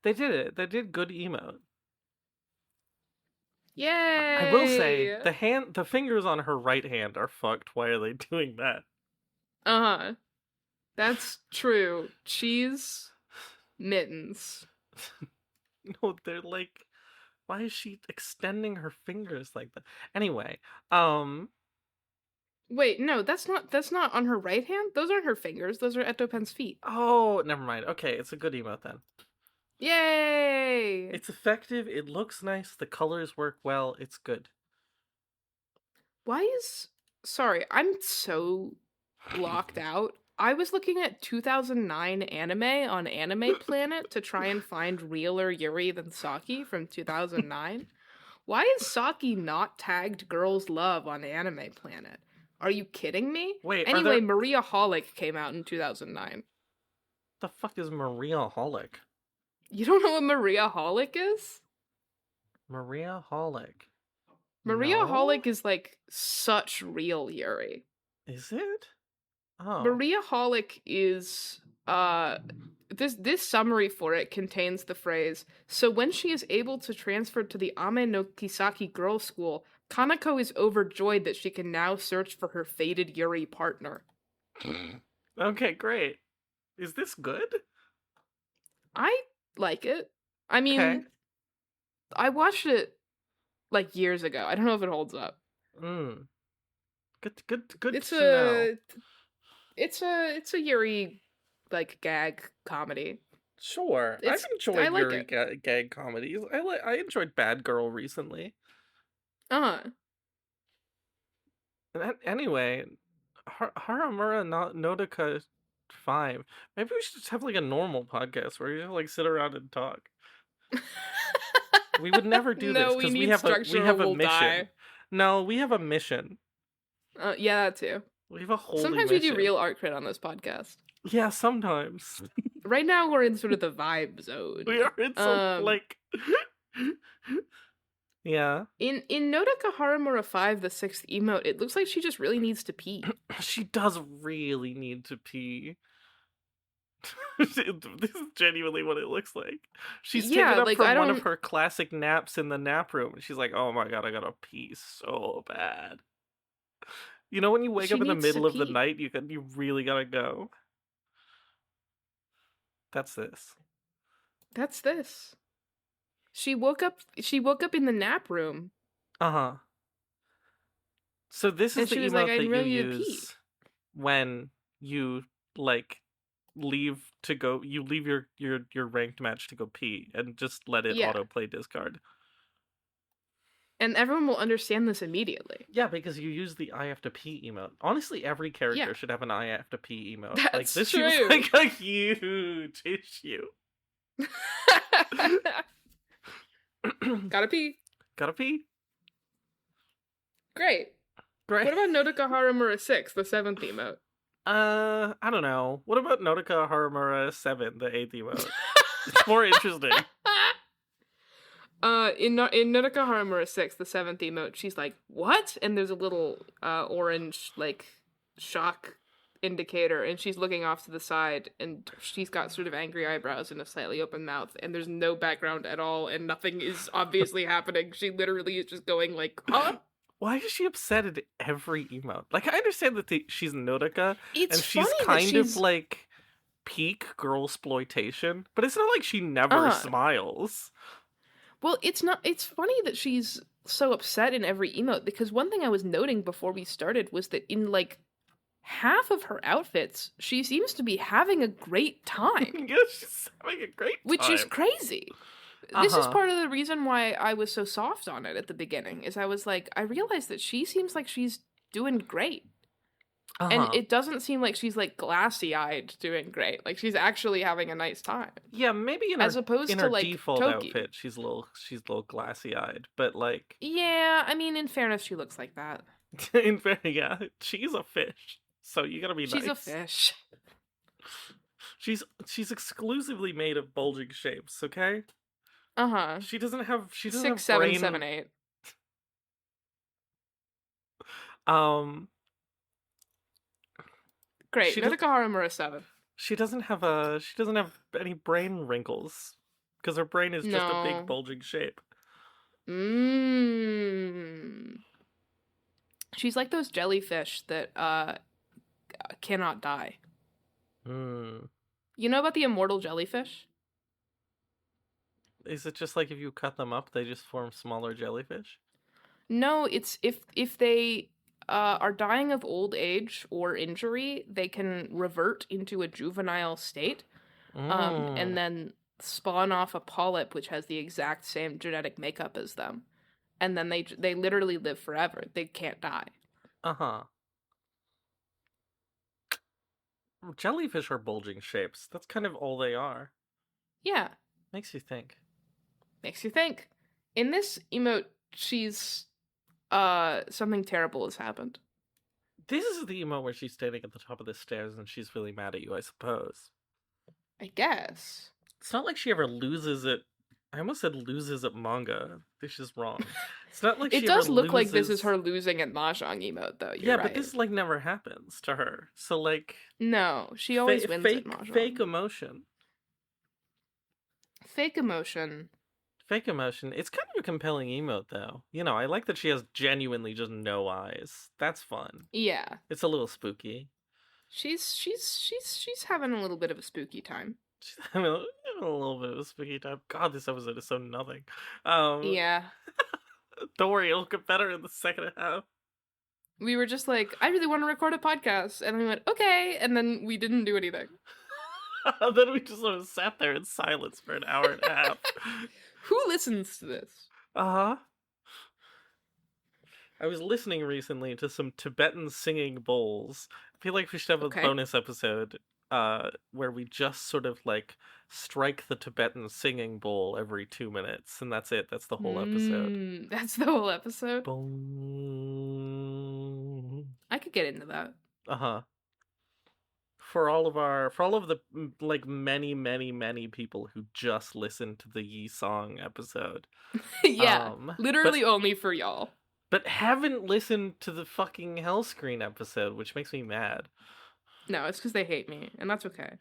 They did it. They did good emote. Yay! I will say the fingers on her right hand are fucked. Why are they doing that? That's true. Cheese mittens. No, they're like, why is she extending her fingers like that? Anyway, um, Wait, no, that's not on her right hand. Those aren't her fingers. Those are Etopen's feet. oh, never mind. Okay, it's a good emote then. Yay! It's effective, it looks nice, the colors work well, it's good. Why is sorry, I'm so blocked out. I was looking at 2009 anime on Anime Planet to try and find realer Yuri than Saki from 2009. Why is Saki not tagged Girls Love on Anime Planet? Are you kidding me? Wait, are Anyway, there... Maria Holic came out in 2009. The fuck is Maria Holic? You don't know what Maria Holic is? Maria Holic. Maria No? Holic is like such real Yuri. Is it? Oh. Maria Holic is this summary for it contains the phrase, so when she is able to transfer to the Ame no Kisaki Girls' School, Kanako is overjoyed that she can now search for her fated Yuri partner. Okay, great. Is this good? I like it. I mean, Okay. I watched it like years ago. I don't know if it holds up. Mm. Good It's to know. it's a Yuri like gag comedy. Sure, I've I enjoyed like Yuri it. gag comedies. I enjoyed Bad Girl recently. Uh-huh. Anyway, Haramura not Nodoka 5. Maybe we should just have like a normal podcast where we just like sit around and talk. We would never do this No, we because need we structure or have a we'll mission. die. No, we have a mission. Yeah, that too. We have a holy Sometimes we do mission. real art crit on this podcast. Yeah, sometimes. Right now we're in sort of the vibe zone. We are in some like yeah. In Nodoka Haramura 5, the sixth emote, it looks like she just really needs to pee. She does really need to pee. This is genuinely what it looks like. She's taken up like, from one of her classic naps in the nap room, and she's like, "Oh my god, I gotta pee so bad." You know when you wake She up in the needs to middle of the pee. night, you really gotta go. That's this. That's this. She woke up in the nap room. Uh-huh. So this And is the she was emote like, I that you really need to pee. use when you like leave your ranked match to go pee and just let it Yeah. autoplay discard. And everyone will understand this immediately. Yeah, because you use the I have to pee emote. Honestly, every character should have an I have to pee emote. That's like this true. seems like a huge issue. Gotta pee. Gotta pee. Great. Great. What about Nodoka Haramura 6, the seventh emote? I don't know. What about Nodoka Haramura 7, the 8th emote? It's more interesting. In Nodoka Haramura 6, the seventh emote, she's like, what? And there's a little orange like shock indicator, and she's looking off to the side, and she's got sort of angry eyebrows and a slightly open mouth, and there's no background at all, and nothing is obviously happening. She literally is just going like, huh? Why is she upset at every emote? Like, I understand that she's Nodoka, It's and she's funny kind of like peak girl exploitation, but it's not like she never smiles. Well, it's funny that she's so upset in every emote, because one thing I was noting before we started was that in like half of her outfits, she seems to be having a great time. Yeah, she's having a great time. Which is crazy. This is part of the reason why I was so soft on it at the beginning, is I was like, I realized that she seems like she's doing great. And it doesn't seem like she's like glassy-eyed doing great. Like she's actually having a nice time. Yeah, maybe as opposed in to her like default Toki. outfit, she's a little glassy-eyed, but like yeah, I mean, in fairness, she looks like that. yeah, she's a fish, so you gotta be nice. She's a fish. She's exclusively made of bulging shapes. Okay. She doesn't have 6, have 7, brain... 7, 8. Great. Nodoka Haramura 7. She doesn't have any brain wrinkles because her brain is just a big bulging shape. She's like those jellyfish that cannot die. Hmm. You know about the immortal jellyfish? Is it just like if you cut them up, they just form smaller jellyfish? No, it's if they are dying of old age or injury, they can revert into a juvenile state, and Mm. then spawn off a polyp which has the exact same genetic makeup as them, and then they literally live forever. They can't die. Uh-huh. Jellyfish are bulging shapes. That's kind of all they are. Yeah, Makes you think. makes you think. In this emote, she's something terrible has happened. This is the emote where she's standing at the top of the stairs and she's really mad at you, I suppose. I guess. It's not like she ever loses it. I almost said loses at manga. This is wrong. It's not like It she ever does look like this is loses. her losing at Mahjong emote, though. You're Yeah, but right. this like never happens to her. So like, No, she always wins at fake, Mahjong. fake emotion. Fake emotion. Fake emotion. It's kind of a compelling emote, though. You know, I like that she has genuinely just no eyes. That's fun. Yeah. It's a little spooky. She's having a little bit of a spooky time. She's having a little bit of a spooky time. God, this episode is so nothing. Yeah. Don't worry, it'll get better in the second half. We were just like, I really want to record a podcast, and we went, okay, and then we didn't do anything. Then we just sort of sat there in silence for an hour and a half. Who listens to this? Uh-huh. I was listening recently to some Tibetan singing bowls. I feel like we should have a Okay. bonus episode where we just sort of like strike the Tibetan singing bowl every 2 minutes, and that's it. That's the whole episode. That's the whole episode. Boom. I could get into that. Uh-huh. For all of the like many people who just listened to the Yi Song episode. Yeah. Literally only for y'all. But haven't listened to the fucking Hellscreen episode, which makes me mad. No, it's because they hate me, and that's okay.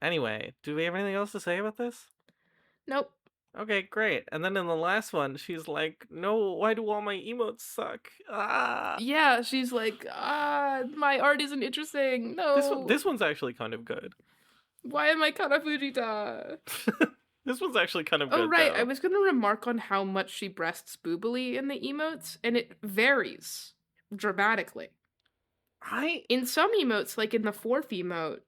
Anyway, do we have anything else to say about this? Nope. Okay, great. And then in the last one, she's like, no, why do all my emotes suck? Ah. Yeah, she's like, my art isn't interesting. No. This one's actually kind of good. Why am I Kana Fujita? This one's actually kind of good. Oh, right. Though. I was going to remark on how much she breasts boobily in the emotes, and it varies dramatically. In some emotes, like in the fourth emote,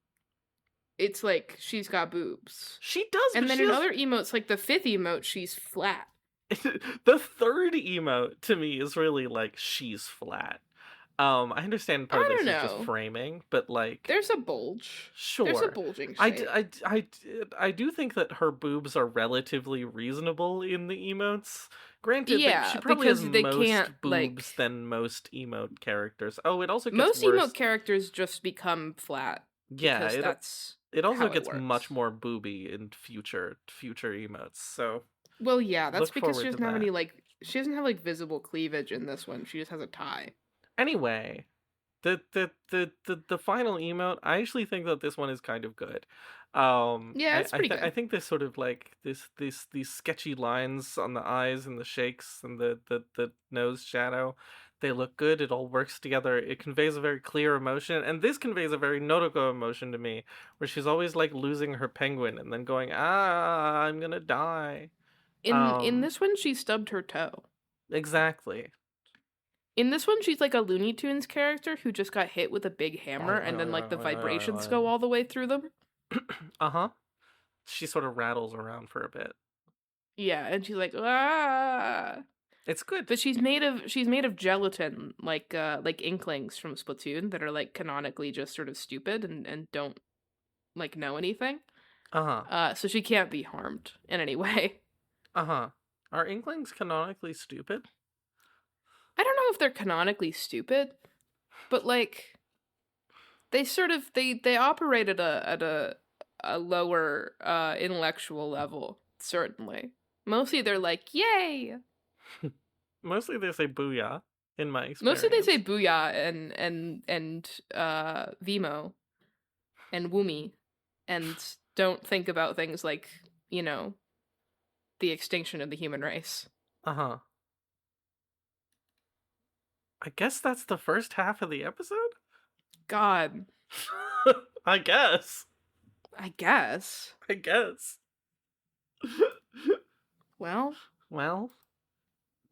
it's like she's got boobs. She does, and then in other emotes, like the fifth emote, she's flat. The third emote to me is really like she's flat. I understand part of this is just framing, but like there's a bulge. Sure, there's a bulging shape. I do think that her boobs are relatively reasonable in the emotes. Granted, yeah, she probably has they most can't, boobs than most emote characters. Oh, it also gets most worse. Emote characters just become flat. Yeah, it also gets works. much more booby in future emotes. So well, yeah, that's because she doesn't have any she doesn't have visible cleavage in this one. She just has a tie. Anyway, the final emote, I actually think that this one is kind of good. Yeah, it's pretty good. I think this sort of like these sketchy lines on the eyes and the shakes and the nose shadow, they look good. It all works together. It conveys a very clear emotion, and this conveys a very Nodoka emotion to me, where she's always like losing her penguin and then going, I'm gonna die. In this one, she stubbed her toe. Exactly. In this one, she's like a Looney Tunes character who just got hit with a big hammer, and then the vibrations go all the way through them. Uh-huh. She sort of rattles around for a bit. Yeah, and she's like, ah. It's good. But she's made of gelatin, like Inklings from Splatoon that are like canonically just sort of stupid and don't like know anything. Uh-huh. So she can't be harmed in any way. Uh-huh. Are Inklings canonically stupid? I don't know if they're canonically stupid, but like they sort of they operate at a lower intellectual level, certainly. Mostly they're like, yay. Mostly they say booyah, in my experience. Mostly they say booyah and Vimo and Woomy and don't think about things like, the extinction of the human race. Uh-huh. I guess that's the first half of the episode? God. I guess. I guess. I guess. Well, Well,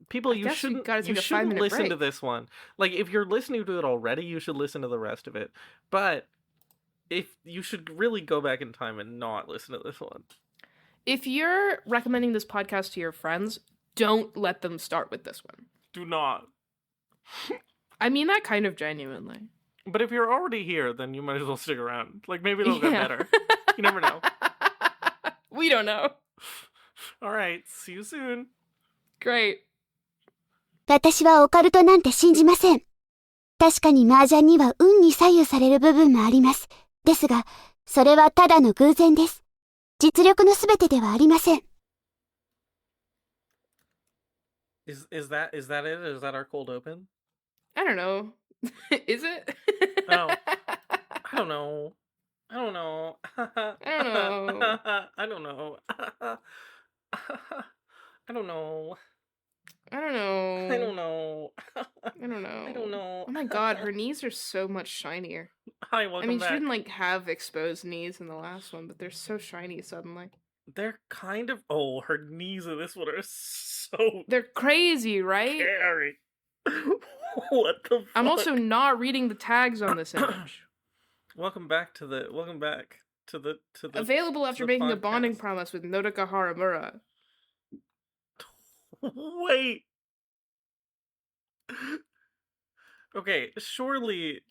people, I guess we gotta you take a shouldn't 5-minute listen to break. this one. Like, if you're listening to it already, you should listen to the rest of it. But if you should really go back in time and not listen to this one. If you're recommending this podcast to your friends, don't let them start with this one. Do not. I mean that kind of genuinely. But if you're already here, then you might as well stick around. Like, maybe it'll get Yeah. better. You never know. We don't know. All right, see you soon. Great. 私はオカルトなんて信じません。確かに麻雀には運に左右される部分もあります。ですが、それはただの偶然です。実力のすべてではありません。Is that it? Is that our cold open? I don't know. Is it? Oh. I don't know. I don't know. I don't know. I don't know. I don't know. I don't know. I don't know. I don't know. I don't know. Oh my god, her knees are so much shinier. Hi, welcome I mean, back. she didn't like have exposed knees in the last one, but they're so shiny suddenly. They're kind of. Oh, her knees in this one are so They're crazy, right? scary. What the fuck? I'm also not reading the tags on this image. Welcome back to the. Welcome back to the. Available after the making a bonding podcast. promise with Nodoka Haramura. Wait. Okay, surely.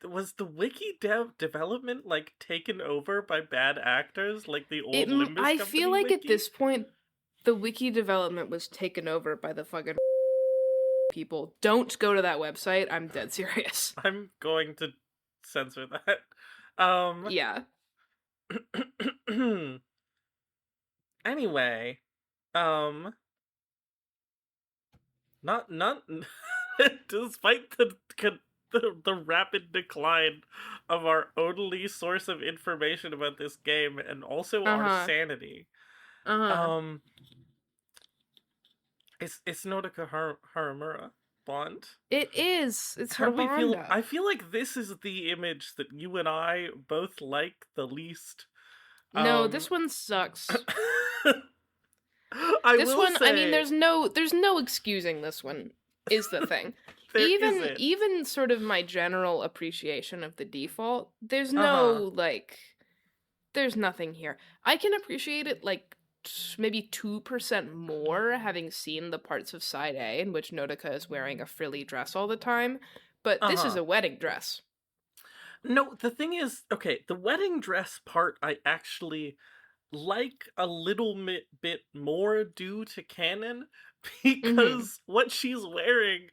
Was the wiki development like taken over by bad actors, like the old Limbus I Company feel like wiki? at this point, the wiki development was taken over by the fucking people. Don't go to that website. I'm dead serious. I'm going to censor that. Yeah. Anyway, not despite the rapid decline of our only source of information about this game and also our sanity. It's Nodoka Haramura Bond. It is. It's How her do we feel? Bonda. I feel like this is the image that you and I both like the least. No, this one sucks. I This will one, say, I mean, there's no excusing this one, is the thing. there isn't. Even sort of my general appreciation of the default, there's no, there's nothing here. I can appreciate it, like, maybe 2% more, having seen the parts of Side A in which Nodoka is wearing a frilly dress all the time, but this is a wedding dress. No, the thing is, okay, the wedding dress part I actually like a little bit more due to canon, because what she's wearing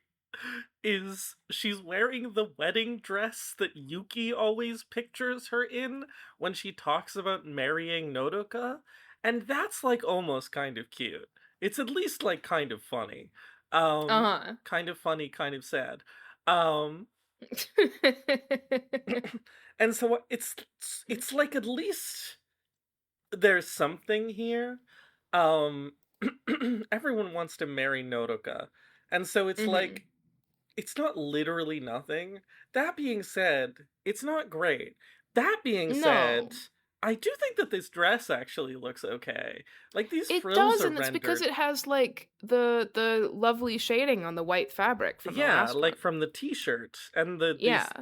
is she's wearing the wedding dress that Yuki always pictures her in when she talks about marrying Nodoka, and that's like almost kind of cute. It's at least like kind of funny. Kind of funny, kind of sad. And so it's like at least there's something here. Everyone wants to marry Nodoka. And so it's like it's not literally nothing. That being said, it's not great. That being said, I do think that this dress actually looks okay. Like these frills does, are and it's because rendered. it has like the lovely shading on the white fabric from the last like one. from the t-shirt, and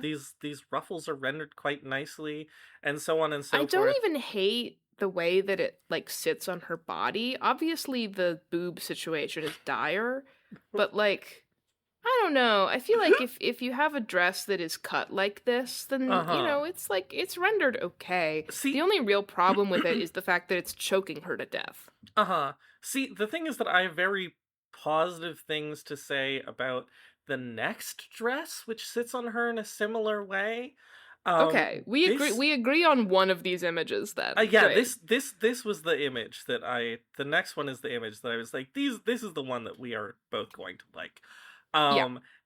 these ruffles are rendered quite nicely, and so on and so forth. I don't even hate the way that it like sits on her body. Obviously, the boob situation is dire, but like, I don't know. I feel like if you have a dress that is cut like this, then you know it's like it's rendered okay. See, the only real problem with it is the fact that it's choking her to death. See, the thing is that I have very positive things to say about the next dress, which sits on her in a similar way. Okay, we agree on one of these images then. Yeah, great. This was the image that the next one is the image that I was like, this is the one that we are both going to like.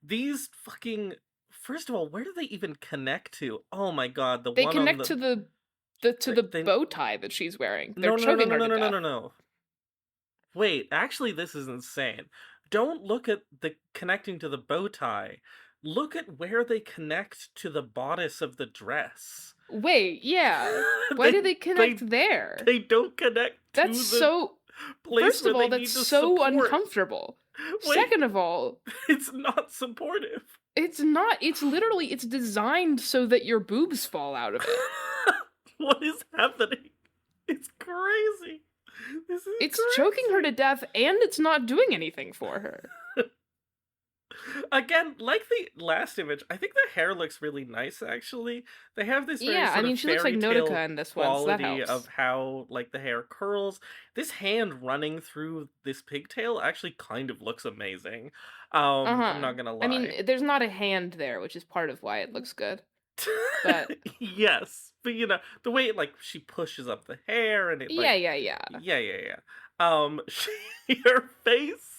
These fucking, first of all, where do they even connect to? Oh my god, they connect to the bow tie that she's wearing. They're choking her to death. No. Wait, actually this is insane. Don't look at the connecting to the bow tie. look at where they connect to the bodice of the dress. Wait, yeah. Why do they connect there? They don't connect That's to the so... place First of where all, they need that's to so support. uncomfortable. Wait, Second of all, it's not supportive. it's not. It's literally, it's designed so that your boobs fall out of it. What is happening? It's crazy. This is It's crazy. choking her to death, and it's not doing anything for her. Again, like the last image, I think the hair looks really nice, actually. They have this very Yeah, sort I mean, of she looks like fairy tale Nodoka in this one, so that quality helps. of how, like, the hair curls. This hand running through this pigtail actually kind of looks amazing. I'm not gonna lie. I mean, there's not a hand there, which is part of why it looks good. But yes, but you know, the way, like, she pushes up the hair and it, like... yeah. Her face...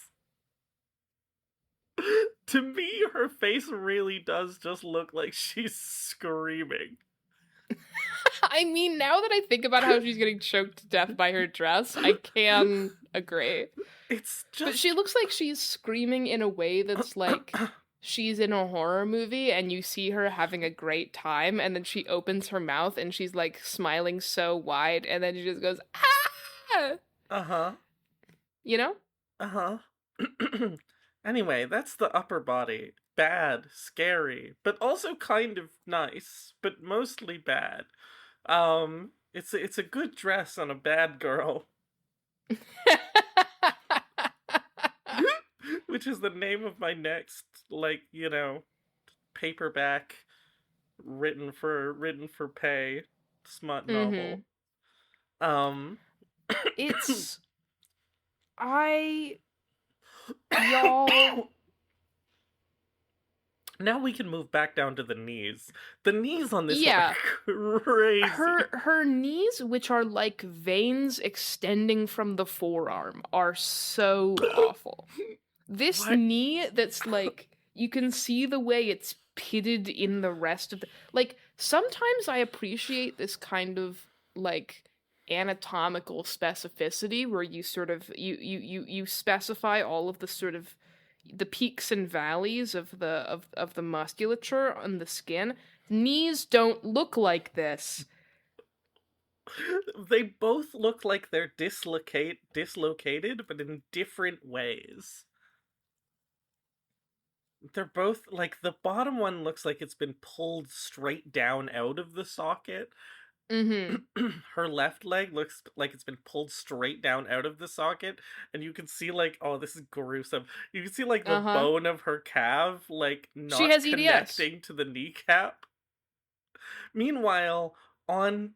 To me, her face really does just look like she's screaming. I mean, now that I think about how she's getting choked to death by her dress, I can agree. It's just... But she looks like she's screaming in a way that's like she's in a horror movie and you see her having a great time and then she opens her mouth and she's like smiling so wide and then she just goes, ah! Uh-huh. You know? Uh-huh. Anyway, that's the upper body. Bad, scary, but also kind of nice, but mostly bad. It's a good dress on a bad girl. Which is the name of my next, like, you know, paperback written for pay smut novel. It's y'all. Now we can move back down to the knees. The knees on this Yeah. one are crazy. Her knees, which are like veins extending from the forearm, are so awful. This What? knee that's like, you can see the way it's pitted in the rest of the... Like, sometimes I appreciate this kind of, like, anatomical specificity where you sort of you specify all of the sort of the peaks and valleys of the musculature on the skin. Knees don't look like this. They both look like they're dislocated, but in different ways. They're both, like, the bottom one looks like it's been pulled straight down out of the socket. Her left leg looks like it's been pulled straight down out of the socket, and you can see, like, oh, this is gruesome. You can see, like, the bone of her calf, like, not She has connecting to the kneecap. Meanwhile, on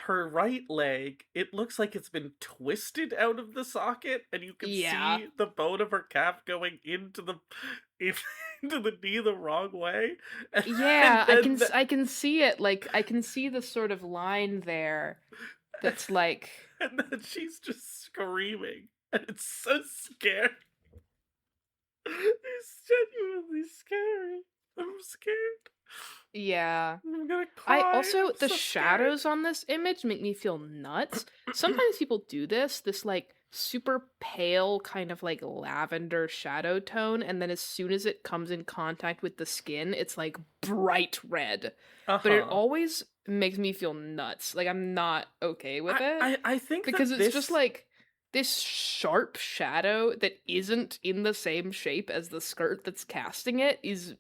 her right leg, it looks like it's been twisted out of the socket, and you can see the bone of her calf going into the knee the wrong way. Yeah, I can see it. Like, I can see the sort of line there that's like... And then she's just screaming. And it's so scary. It's genuinely scary. I'm scared. Yeah. I'm gonna cry. The shadows on this image make me feel nuts. Sometimes people do this like super pale kind of like lavender shadow tone, and then as soon as it comes in contact with the skin, it's like bright red. But it always makes me feel nuts. Like, I'm not okay with it. I think because it's just like this sharp shadow that isn't in the same shape as the skirt that's casting it is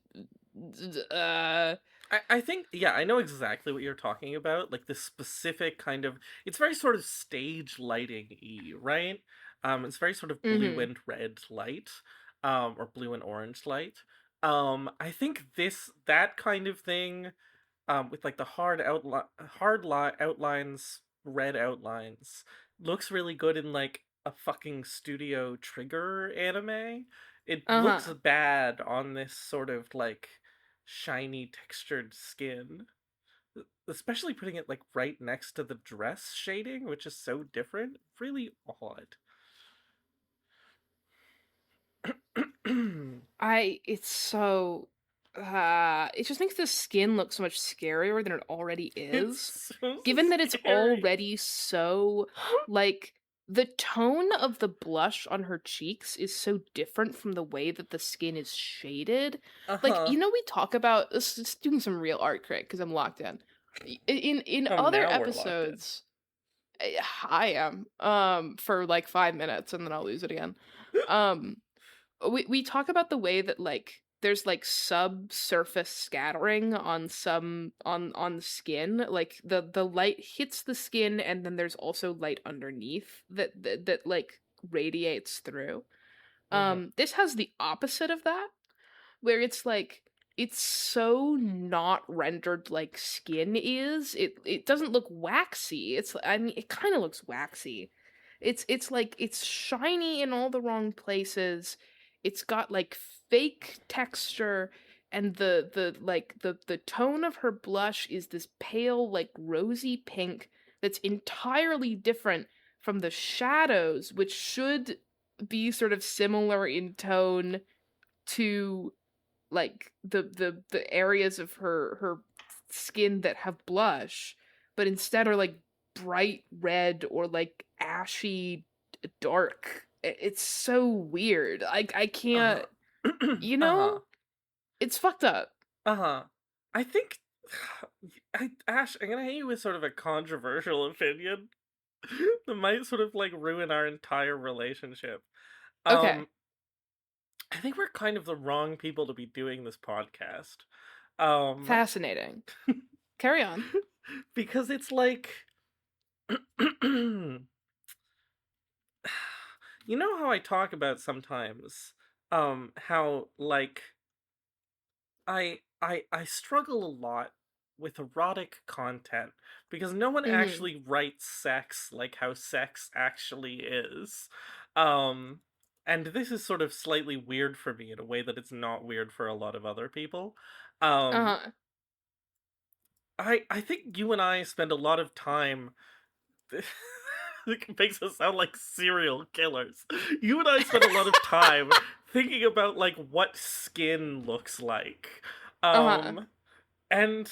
I think, yeah, I know exactly what you're talking about. Like, this specific kind of... It's very sort of stage lighting-y, right? It's very sort of blue and red light, or blue and orange light. I think that kind of thing, with, like, the hard outlines, red outlines, looks really good in, like, a fucking Studio Trigger anime. It looks bad on this sort of, like, shiny textured skin, especially putting it, like, right next to the dress shading, which is so different. Really odd. It just makes the skin look so much scarier than it already is. So Given that it's scary. already so, like, the tone of the blush on her cheeks is so different from the way that the skin is shaded. Like, Uh-huh. you know, we talk about this, just doing some real art critic because I'm locked in. In Oh, other now we're locked in. episodes, I am for like 5 minutes and then I'll lose it again. Um, we talk about the way that like there's like subsurface scattering on some on the skin, like the light hits the skin and then there's also light underneath that like radiates through. Mhm. This has the opposite of that, where it's like it's so not rendered like skin is. It doesn't look waxy. It's, I mean, it kind of looks waxy. It's like it's shiny in all the wrong places. It's got like fake texture, and the tone of her blush is this pale like rosy pink that's entirely different from the shadows, which should be sort of similar in tone to like the areas of her skin that have blush, but instead are like bright red or like ashy dark. It's so weird. I can't, Uh-huh. you Uh-huh. know, it's fucked up. Uh-huh. I think Ash, I'm gonna hit you with sort of a controversial opinion that might sort of like ruin our entire relationship. Okay, Um, I think we're kind of the wrong people to be doing this podcast. Um, fascinating. Carry on. because it's like you know how I talk about sometimes how like I struggle a lot with erotic content because no one Mm-hmm. actually writes sex like how sex actually is. Um and this is sort of slightly weird for me in a way that it's not weird for a lot of other people. Um Uh-huh. I think you and I spend a lot of time it makes us sound like serial killers. You and I spend a lot of time thinking about like what skin looks like. Uh-huh. And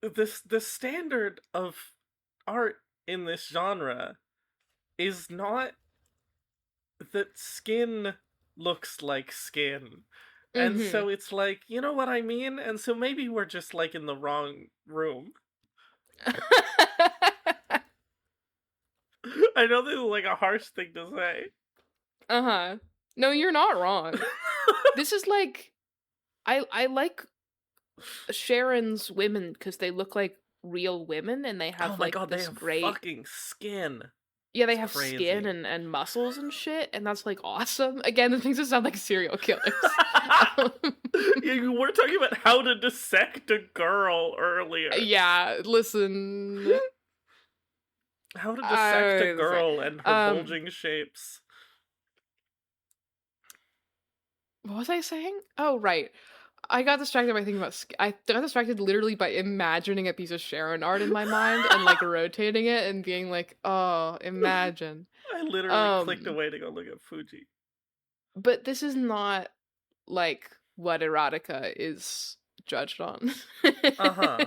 the standard of art in this genre is not that skin looks like skin. And Mm-hmm. so it's like, you know what I mean? And so maybe we're just like in the wrong room. I know this is like a harsh thing to say. Uh-huh. No, you're not wrong. This is like, I like Sharon's women because they look like real women and they Oh have my like god, they this have great, fucking skin. yeah, they It's have skin crazy. and muscles and shit, and that's like awesome. Again, it makes us sound like serial killers. Um, You were talking about how to dissect a girl earlier. yeah, listen, How to dissect a I say, girl and her um, bulging shapes. what was I saying? Oh, right. I got distracted by thinking about. I got distracted literally by imagining a piece of Sharon art in my mind and like rotating it and being like, "Oh, imagine." I literally clicked Um, away to go look at Fuji. but this is not like what erotica is judged on. Uh-huh.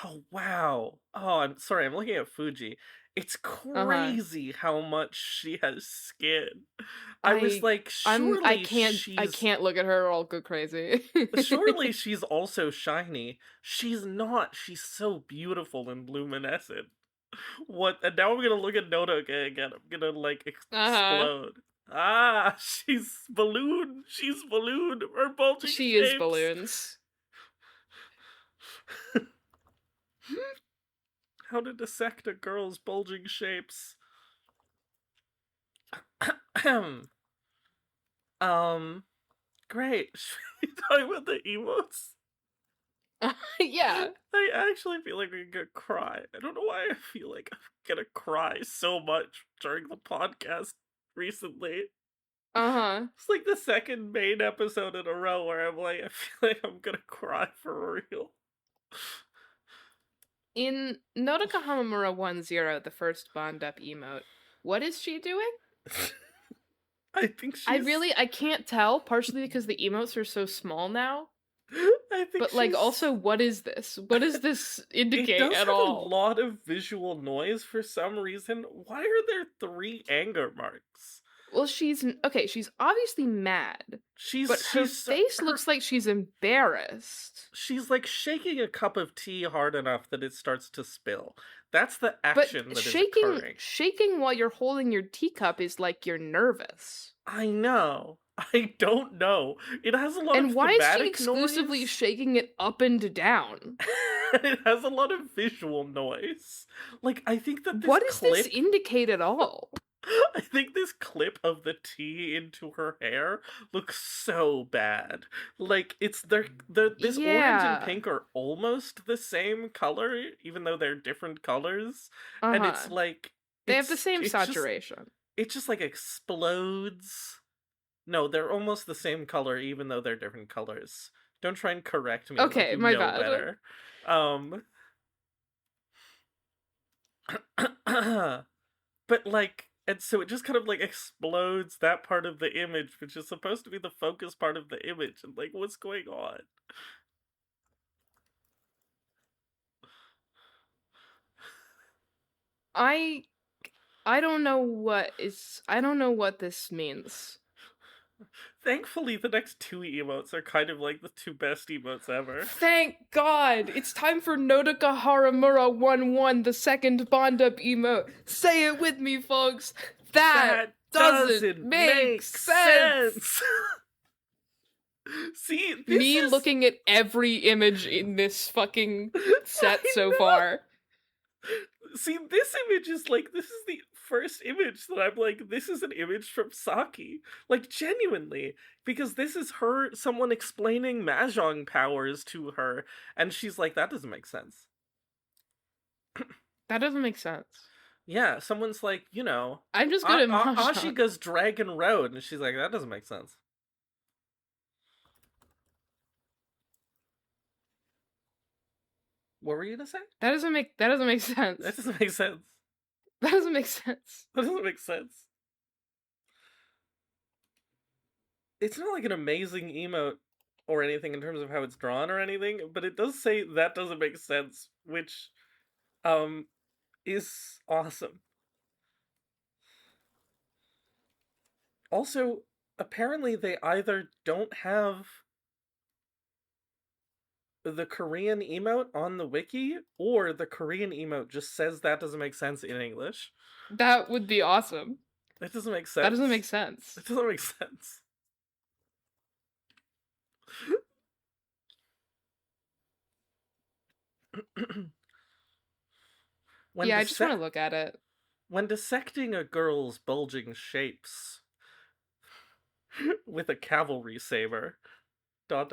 Oh wow. Oh, I'm sorry, I'm looking at Fuji. It's Uh-huh. crazy how much she has skin. I was I like, I surely she's can't look at her or I'll go crazy. surely she's also shiny. She's not. She's so beautiful and luminescent. What? And now I'm gonna look at Nodoka again. I'm gonna like Uh-huh. explode. Ah, she's balloon. She's balloon. Her bulging She is shapes. balloons. How to dissect a girl's bulging shapes. um, great. Should we talk about the emotes? Yeah. I actually feel like I'm gonna cry. I don't know why I feel like I'm gonna cry so much during the podcast recently. Uh-huh. It's like the second main episode in a row where I'm like, I feel like I'm gonna cry for real. In Nodoka Haramura 1-0, the first Bond Up emote, what is she doing? I think she's. I can't tell, partially because the emotes are so small now. I think But like, she's... also, what is this? What does this indicate It does at have all? a lot of visual noise for some reason. Why are there 3 anger marks? Well, she's obviously mad, but her She's face looks like she's embarrassed. She's like shaking a cup of tea hard enough that it starts to spill. That's the But action that is occurring. shaking while you're holding your teacup is like you're nervous. I know. I don't know. It has a lot And of why is she thematic exclusively noise. shaking it up and down? It has a lot of visual noise. Like, I think that this What does clip... this indicate at all? I think this clip of the tea into her hair looks so bad. Like, it's this orange and pink are almost the same color, even though they're different colors. And it's like... They have the same saturation. It just like explodes. No, they're almost the same color, even though they're different colors. Don't try and correct me. Okay, like you my know bad. Better. But like, and so it just kind of like explodes that part of the image, which is supposed to be the focus part of the image, and like, what's going on? I don't know what this means. Thankfully, the next 2 emotes are kind of like the 2 best emotes ever. Thank God! It's time for Nodoka Haramura 1-1, the second Bond-up emote. Say it with me, folks! That doesn't make sense! See, me looking at every image in this fucking set so far. See, this image is like, this is the first image that I'm like, this is an image from Saki. Like, genuinely. Because this is someone explaining Mahjong powers to her, and she's like, that doesn't make sense. That doesn't make sense. Yeah, someone's like, you know... I'm just good at Mahjong. Ashiga's Dragon Road, and she's like, that doesn't make sense. What were you gonna say? That doesn't make sense. That doesn't make sense. That doesn't make sense. That doesn't make sense. It's not like an amazing emote or anything in terms of how it's drawn or anything, but it does say that doesn't make sense, which is awesome. Also, apparently they either don't have the Korean emote on the wiki, or the Korean emote just says that doesn't make sense in English. That would be awesome. That doesn't make sense. That doesn't make sense. It doesn't make sense. I just want to look at it. When dissecting a girl's bulging shapes with a cavalry saber... ... That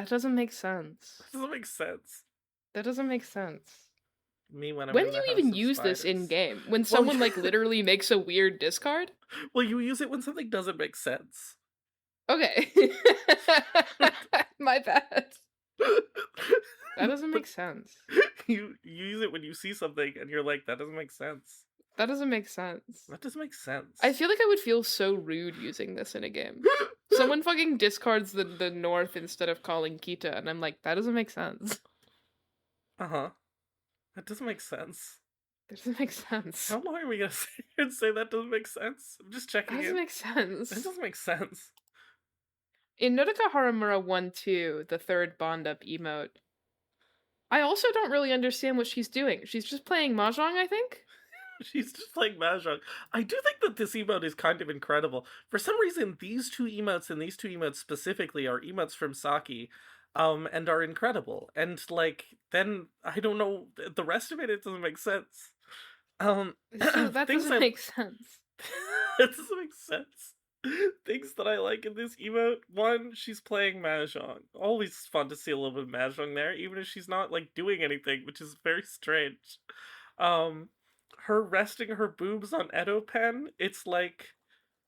doesn't make sense. That doesn't make sense. That doesn't make sense. Me when I'm when in do the you House even of use this Spiders. in game? When someone like literally makes a weird discard? Well, you use it when something doesn't make sense. Okay. My bad. That doesn't make sense. You use it when you see something and you're like, that doesn't make sense. That doesn't make sense. That doesn't make sense. I feel like I would feel so rude using this in a game. Someone fucking discards the north instead of calling Kita, and I'm like, that doesn't make sense. Uh-huh. That doesn't make sense. That doesn't make sense. How long are we gonna sit here and say that doesn't make sense? I'm just checking That doesn't make sense. That doesn't make sense. In Nodoka Haramura 1-2, the third Bond-up emote, I also don't really understand what she's doing. She's just playing Mahjong, I think? She's just playing Mahjong. I do think that this emote is kind of incredible. For some reason, these 2 emotes and these 2 emotes specifically are emotes from Saki, and are incredible. And, like, then, I don't know, the rest of it doesn't make sense. So that doesn't make sense. That doesn't make sense. Things that I like in this emote: 1, she's playing Mahjong. Always fun to see a little bit of Mahjong there, even if she's not, like, doing anything, which is very strange. Her resting her boobs on Edo Pen, it's like,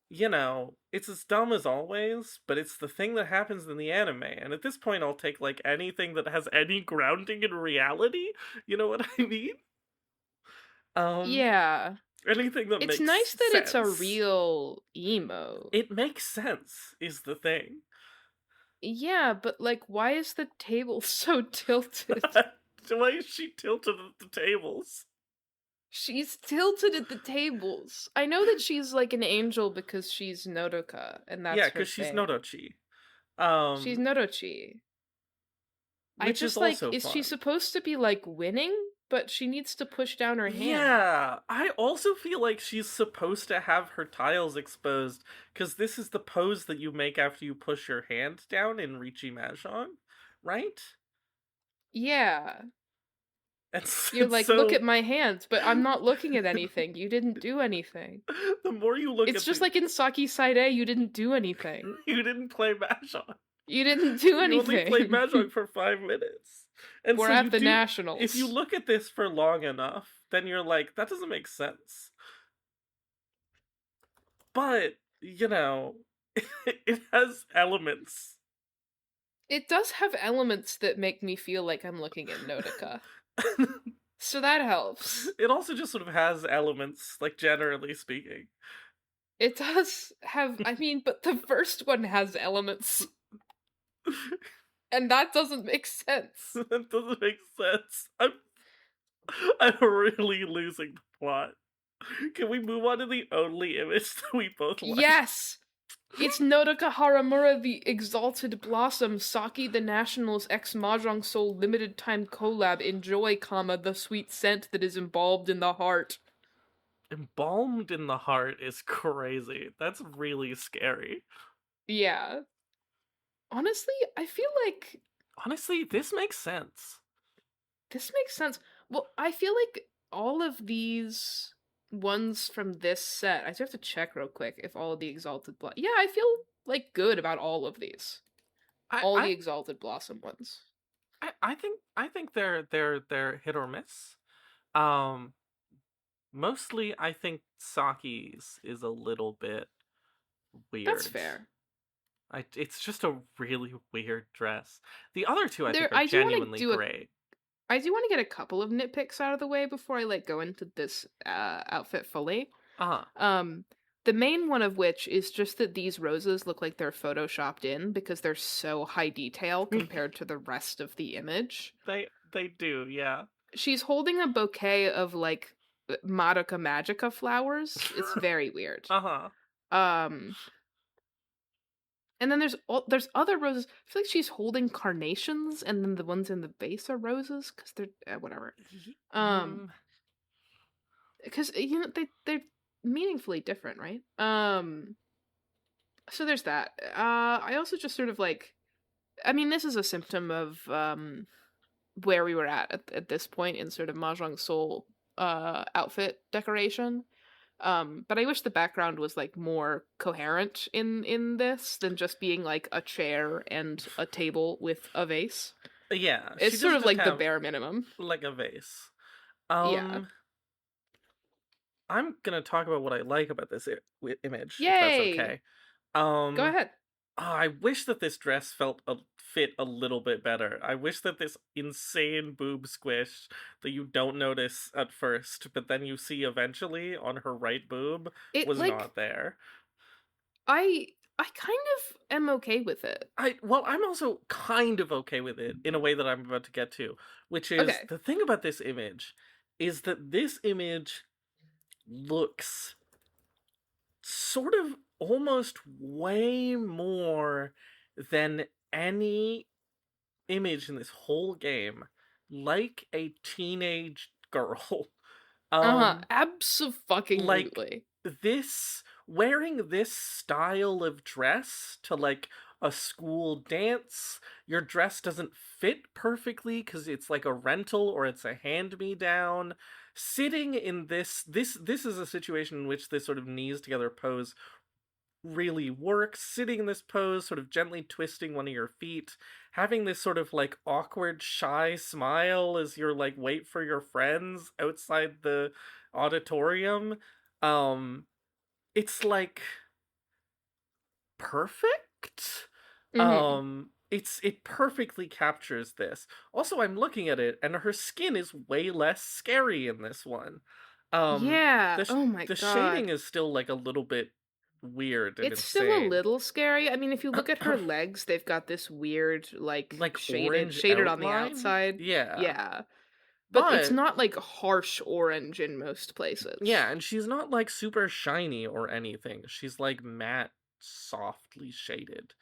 you know, it's as dumb as always, but it's the thing that happens in the anime, and at this point I'll take, like, anything that has any grounding in reality, you know what I mean? Yeah. Anything that It's makes nice that it's a sense. real emo. It makes sense, is the thing. Yeah, but like, why is the table so tilted? Why is she tilted at the tables? She's tilted at the tables. I know that she's like an angel because she's Nodoka, and that's Yeah, her because she's thing. Nodochi. She's Nodochi. I Which just is like, also is fun. she supposed to be like winning? But she needs to push down her hand. Yeah, I also feel like she's supposed to have her tiles exposed, because this is the pose that you make after you push your hand down in Riichi Mahjong, right? Yeah. And You're like, so, look at my hands, but I'm not looking at anything. You didn't do anything. the more you look It's at just like in Saki Side A, you didn't do anything. you didn't play Mahjong. You didn't do anything. You only played Mahjong for 5 minutes. And We're so at the Nationals. If you look at this for long enough, then you're like, that doesn't make sense. But, you know, it has elements. It does have elements that make me feel like I'm looking at Nodoka. So that helps. It also just sort of has elements, like, generally speaking. It does have, I mean, but the first one has elements. And that doesn't make sense. That doesn't make sense. I'm really losing the plot. Can we move on to the only image that we both like? Yes! It's Nodoka Haramura, the Exalted Blossom, Saki the Nationals X Mahjong Soul limited time collab. Enjoy, comma, the sweet scent that is embalmed in the heart. Embalmed in the heart is crazy. That's really scary. Yeah. Honestly, I feel like... Honestly, this makes sense. This makes sense. Well, I feel like all of these ones from this set, I just have to check real quick if all of the Exalted Blossom... Yeah, I feel like good about all of these. The Exalted Blossom ones. I think they're hit or miss. Mostly I think Saki's is a little bit weird. That's fair. It's just a really weird dress. The other two I think are genuinely great. I do want to get a couple of nitpicks out of the way before I like go into this outfit fully. The main one of which is just that these roses look like they're photoshopped in because they're so high detail compared to the rest of the image. They do, yeah. She's holding a bouquet of like Madoka Magica flowers. It's very weird. And then there's other roses. I feel like she's holding carnations, and then the ones in the base are roses because they're whatever. Because you know they're meaningfully different, right? So there's that. I also just sort of like, I mean, this is a symptom of where we were at this point in sort of Mahjong Soul outfit decoration. But I wish the background was like more coherent in this than just being like a chair and a table with a vase. Yeah, it's sort of like the bare minimum, like a vase. Yeah. I'm gonna talk about what I like about this image. Yay! If that's okay. Go ahead. I wish that this dress fit a little bit better. I wish that this insane boob squish that you don't notice at first, but then you see eventually on her right boob was like, not there. I kind of am okay with it. I'm also kind of okay with it in a way that I'm about to get to, which is the thing about this image is that this image looks sort of almost way more than any image in this whole game like a teenage girl. Absolutely. Like this, wearing this style of dress to like a school dance, your dress doesn't fit perfectly because it's like a rental or it's a hand-me-down. Sitting in this is a situation in which this sort of knees together pose really works. Sitting in this pose, sort of gently twisting one of your feet, having this sort of like awkward, shy smile as you're like wait for your friends outside the auditorium. It's like perfect. It perfectly captures this. Also, I'm looking at it and her skin is way less scary in this one. Yeah. The Oh my the god. shading is still like a little bit weird and It's still a insane. little scary. I mean, if you look at her legs, they've got this weird, like, Like orange shaded on the outline? outside. Yeah. Yeah. But it's But not, like, harsh orange in most places. yeah, and she's not like super shiny or anything. She's like matte, softly shaded.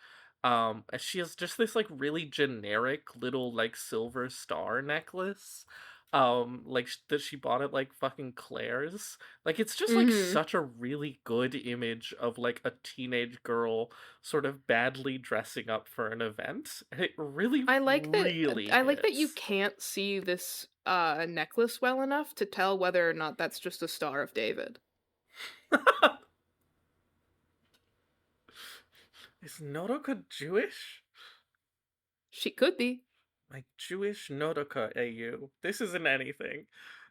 And she has just this like really generic little like silver star necklace. Like that she bought at like fucking Claire's. Like it's just like Mm-hmm. such a really good image of like a teenage girl sort of badly dressing up for an event. And it really, really I like that you hits. can't see this necklace well enough to tell whether or not that's just a Star of David. Is Nodoka Jewish? She could be. My Jewish Nodoka AU. This isn't anything.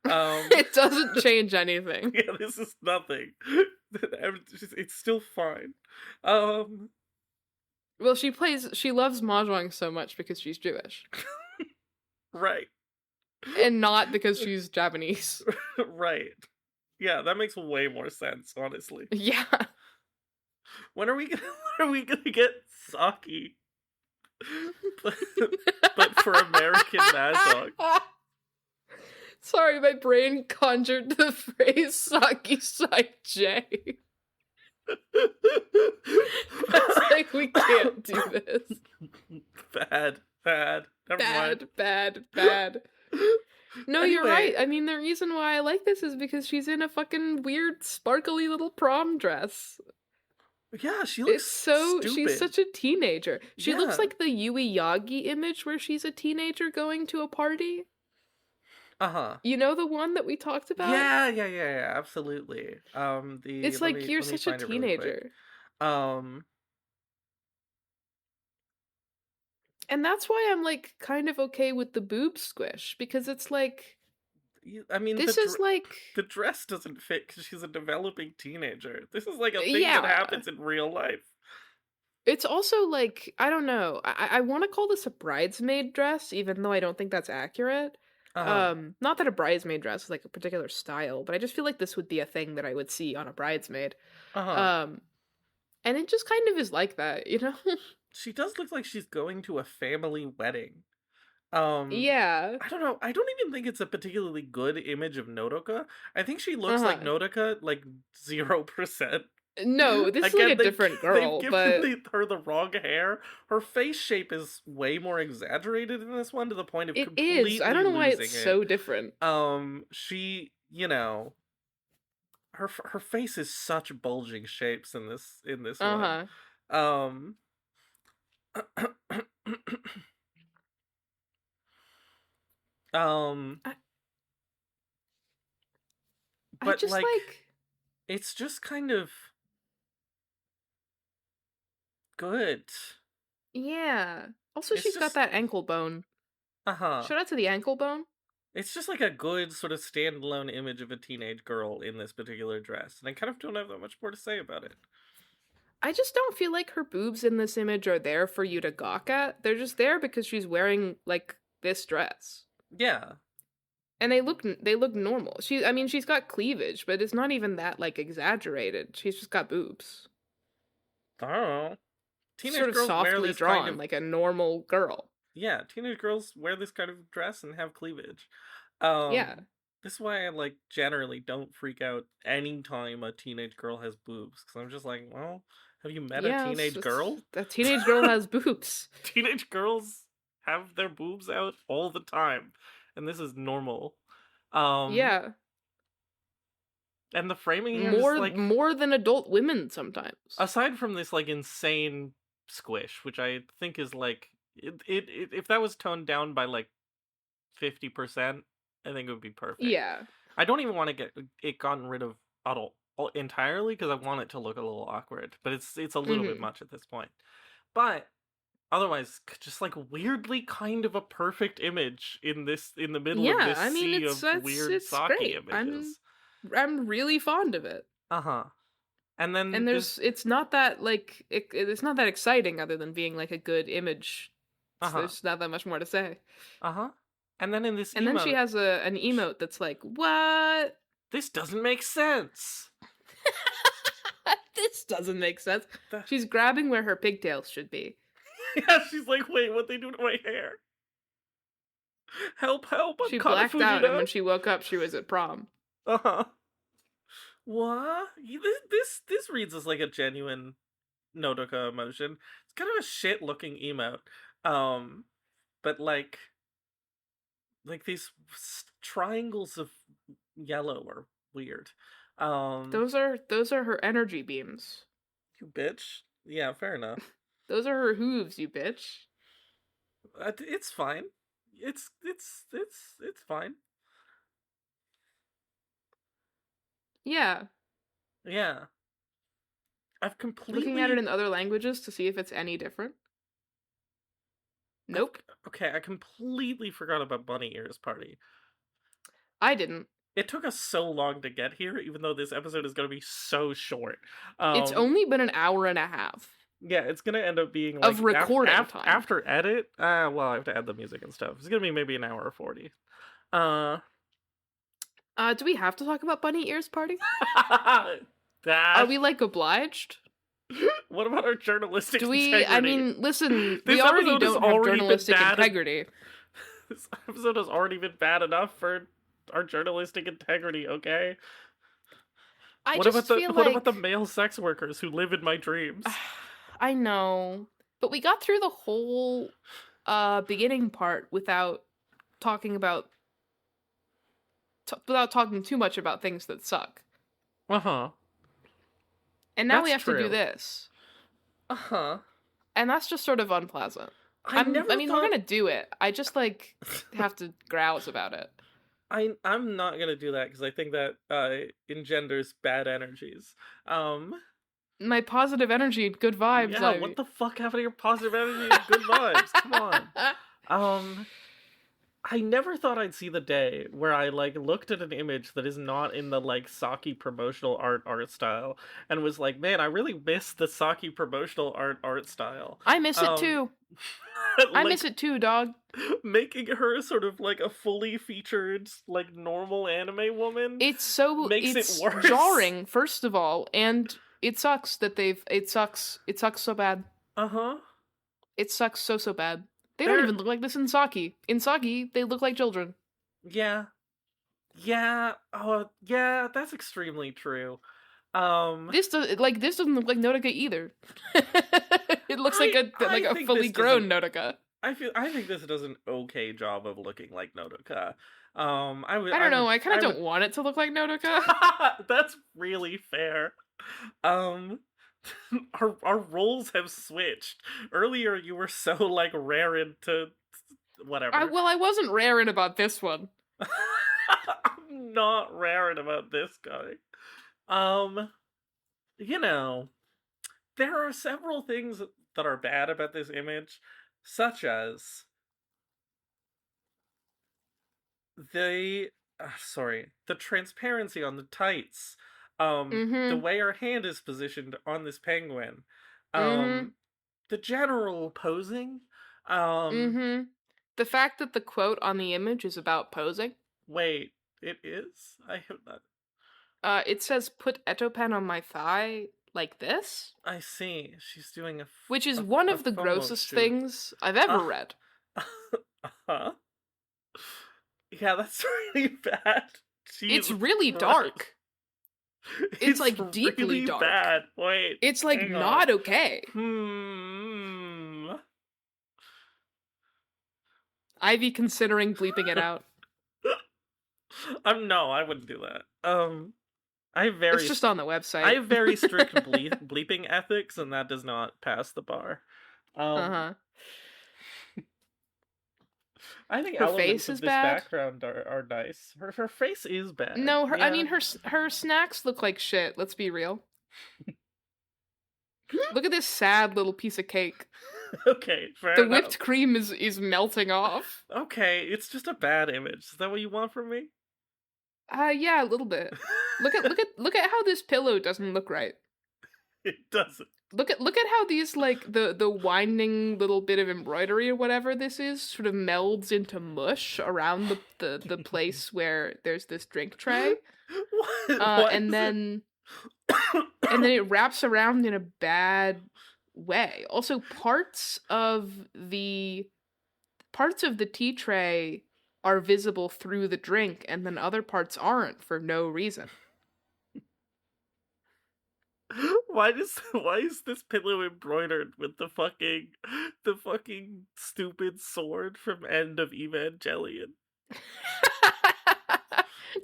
It doesn't change anything. Yeah, this is nothing. It's still fine. Um, Well, she loves Mahjong so much because she's Jewish. right. And not because she's Japanese. Right. Yeah, that makes way more sense, honestly. Yeah. When are we gonna get Saki? but for American Mahjong. Sorry, my brain conjured the phrase Saki Side J. It's like, we can't do this. Bad. Never mind. Bad. No, you're Anyway. right. I mean, the reason why I like this is because she's in a fucking weird, sparkly little prom dress. Yeah, she looks stupid. She's such a teenager. She looks Yeah. like the Yui Yagi image where she's a teenager going to a party. Uh-huh. You know the one that we talked about? Yeah, absolutely. It's like, you're such a teenager. And that's why I'm, like, kind of okay with the boob squish, because it's like, I mean, this is like... the dress doesn't fit because she's a developing teenager. This is like a thing Yeah. that happens in real life. It's also like, I don't know, I want to call this a bridesmaid dress, even though I don't think that's accurate. Uh-huh. Not that a bridesmaid dress is like a particular style, but I just feel like this would be a thing that I would see on a bridesmaid. Uh-huh. And it just kind of is like that, you know? She does look like she's going to a family wedding. Yeah. I don't know. I don't even think it's a particularly good image of Nodoka. I think she looks like Nodoka, like 0%. No, this is like a different girl, they've but given her the wrong hair. Her face shape is way more exaggerated in this one to the point of it completely is. I don't know why losing it's it. so different. She, you know, her face is such bulging shapes in this one. But I just like, like... it's just kind of good. Yeah. Also, It's she's got just- that ankle bone. Uh-huh. Shout out to the ankle bone. It's just like a good sort of standalone image of a teenage girl in this particular dress, and I kind of don't have that much more to say about it. I just don't feel like her boobs in this image are there for you to gawk at. They're just there because she's wearing, like, this dress. Yeah. And they look normal. She's got cleavage, but it's not even that, like, exaggerated. She's just got boobs. I don't know. Teenage Sort of girls wear softly this drawn, kind of... like a normal girl. Yeah, teenage girls wear this kind of dress and have cleavage. Yeah. This is why I, like, generally don't freak out anytime a teenage girl has boobs, because I'm just like, well, have you met a teenage girl? A teenage girl has boobs. Teenage girls have their boobs out all the time, and this is normal. Yeah. And the framing here is like... More than adult women sometimes. Aside from this, like, insane squish, which I think is, like... if that was toned down by, like, 50%, I think it would be perfect. Yeah. I don't even want to get it gotten rid of at all entirely, because I want it to look a little awkward, but it's a little bit much at this point. But otherwise, just like weirdly kind of a perfect image in the middle of this sea of weird Saki images. I'm really fond of it. And then it's not that like it's not that exciting other than being like a good image. So there's not that much more to say. And then in this and emote, then she has an emote that's like, what? This doesn't make sense. This doesn't make sense. She's grabbing where her pigtails should be. Yeah, she's like, wait, what they do to my hair? Help, I'm She caught blacked Fujina. out, and when she woke up, she was at prom. Uh-huh. What? This reads as like a genuine Nodoka emotion. It's kind of a shit-looking emote. But like these triangles of yellow are weird. Those are her energy beams. You bitch. Yeah, fair enough. Those are her hooves, you bitch. It's fine. It's fine. Yeah. Yeah. I've completely Looking at it in other languages to see if it's any different. Nope. Okay, I completely forgot about Bunny Ears Party. I didn't. It took us so long to get here, even though this episode is going to be so short. It's only been an hour and a half. Yeah, it's going to end up being like... Of recording time. After edit? Well, I have to add the music and stuff. It's going to be maybe an hour or 40. Do we have to talk about Bunny Ears Party? That... Are we, like, obliged? What about our journalistic integrity? I mean, listen, we This already episode has don't have already been journalistic bad. integrity. This episode has already been bad enough for our journalistic integrity, okay? What about the male sex workers who live in my dreams? I know, but we got through the whole beginning part without talking too much about things that suck. Uh-huh. And now That's we have true. to do this. Uh-huh. And that's just sort of unpleasant. I mean, we're gonna do it. I just, like, have to grouse about it. I'm not gonna do that because I think that engenders bad energies. My positive energy, good vibes. Yeah, what the fuck happened to your positive energy and good vibes? Come on. I never thought I'd see the day where I, like, looked at an image that is not in the, like, Saki promotional art style and was like, man, I really miss the Saki promotional art style. I miss it too. I miss it too, dog. Making her sort of like a fully featured, like, normal anime woman. It's it worse. Jarring, first of all, and it sucks that it sucks so bad. Uh-huh. It sucks so bad. They don't even look like this in Saki. In Saki, they look like children. Yeah. Yeah. Oh, yeah, that's extremely true. This doesn't look like Nodoka either. It looks like a fully grown Nodoka. I think this does an okay job of looking like Nodoka. I don't know. I kind of don't want it to look like Nodoka. That's really fair. Our roles have switched. Earlier, you were so, like, raring to whatever. I wasn't raring about this one. I'm not raring about this guy. You know, there are several things that are bad about this image, such as the transparency on the tights, the way her hand is positioned on this penguin, the general posing, The fact that the quote on the image is about posing. Wait, it is? I have not. It says, "Put etopen on my thigh," like this. I see. She's doing which is one of the grossest things I've ever read. Uh-huh. Yeah, that's really bad. It's really dark. It's like deeply really dark. Bad. Wait. It's like not okay. Ivy considering bleeping it out. No, I wouldn't do that. It's just on the website. I have very strict bleeping ethics, and that does not pass the bar. I think her elements face of is this bad. Background are nice. Her face is bad. No, yeah. I mean her snacks look like shit. Let's be real. Look at this sad little piece of cake. Okay, fair The enough. whipped cream is melting off. Okay, it's just a bad image. Is that what you want from me? Yeah, a little bit. Look at how this pillow doesn't look right. It doesn't. Look at how these, like, the winding little bit of embroidery or whatever this is sort of melds into mush around the place where there's this drink tray. What and is then it wraps around in a bad way. Also, parts of the tea tray are visible through the drink, and then other parts aren't for no reason. Why is this pillow embroidered with the fucking stupid sword from End of Evangelion?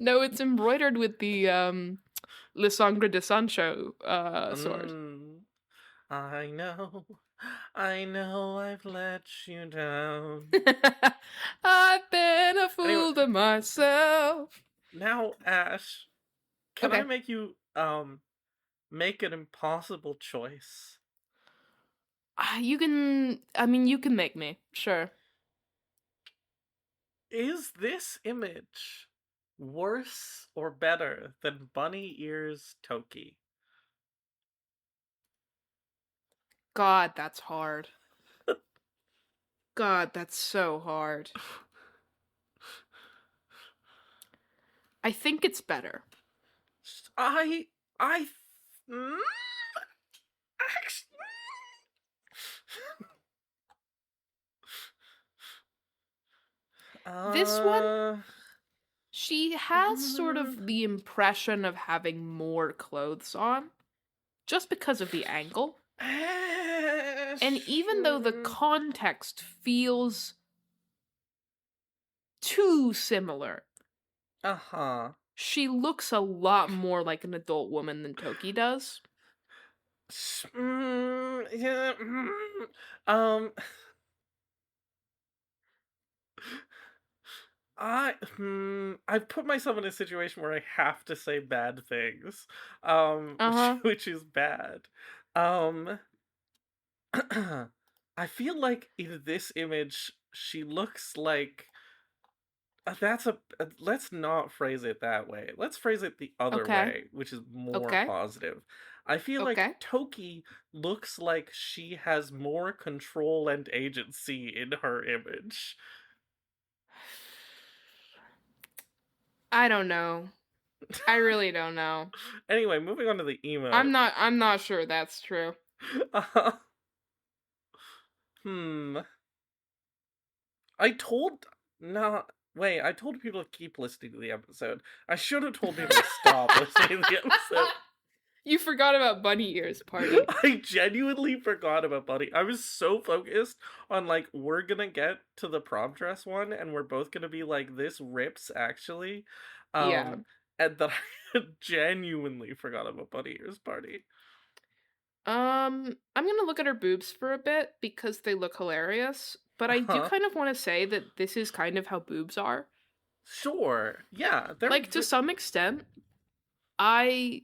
No, it's embroidered with the Le Sangre de Sancho sword. I know I've let you down. I've been a Anyway, fool to myself. now Ash, can I Okay. make you make an impossible choice? You can make me. Sure. Is this image worse or better than Bunny Ears Toki? God, that's hard. God, that's so hard. I think it's better. I mm, actually, This one, she has sort of the impression of having more clothes on, just because of the angle. And even though the context feels too similar, she looks a lot more like an adult woman than Toki does. Yeah. I've put myself in a situation where I have to say bad things, which is bad. I feel like in this image she looks like let's not phrase it that way. Let's phrase it the other way, which is more positive. I feel like Toki looks like she has more control and agency in her image. I don't know. I really don't know. Anyway, moving on to the emo. I'm not sure that's true. I told people to keep listening to the episode. I should have told people to stop listening to the episode. You forgot about Bunny Ears Party. I genuinely forgot about Bunny. I was so focused on, like, we're gonna get to the prom dress one, and we're both gonna be like, this rips, actually. Yeah. And that I genuinely forgot about Bunny Ears Party. I'm gonna look at her boobs for a bit, because they look hilarious. But I do kind of want to say that this is kind of how boobs are. Sure. Yeah. Like, to some extent, I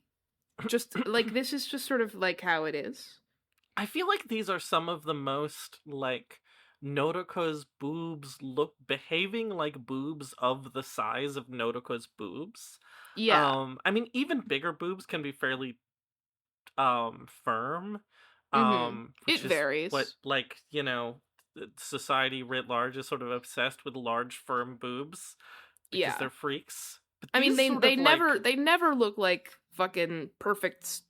just, like, this is just sort of, like, how it is. I feel like these are some of the most, like, Nodoka's boobs behaving like boobs of the size of Nodoka's boobs. Yeah. I mean, even bigger boobs can be fairly, firm. It varies. But, like, you know, society writ large is sort of obsessed with large, firm boobs because they're freaks. But I mean, they never look like fucking perfect,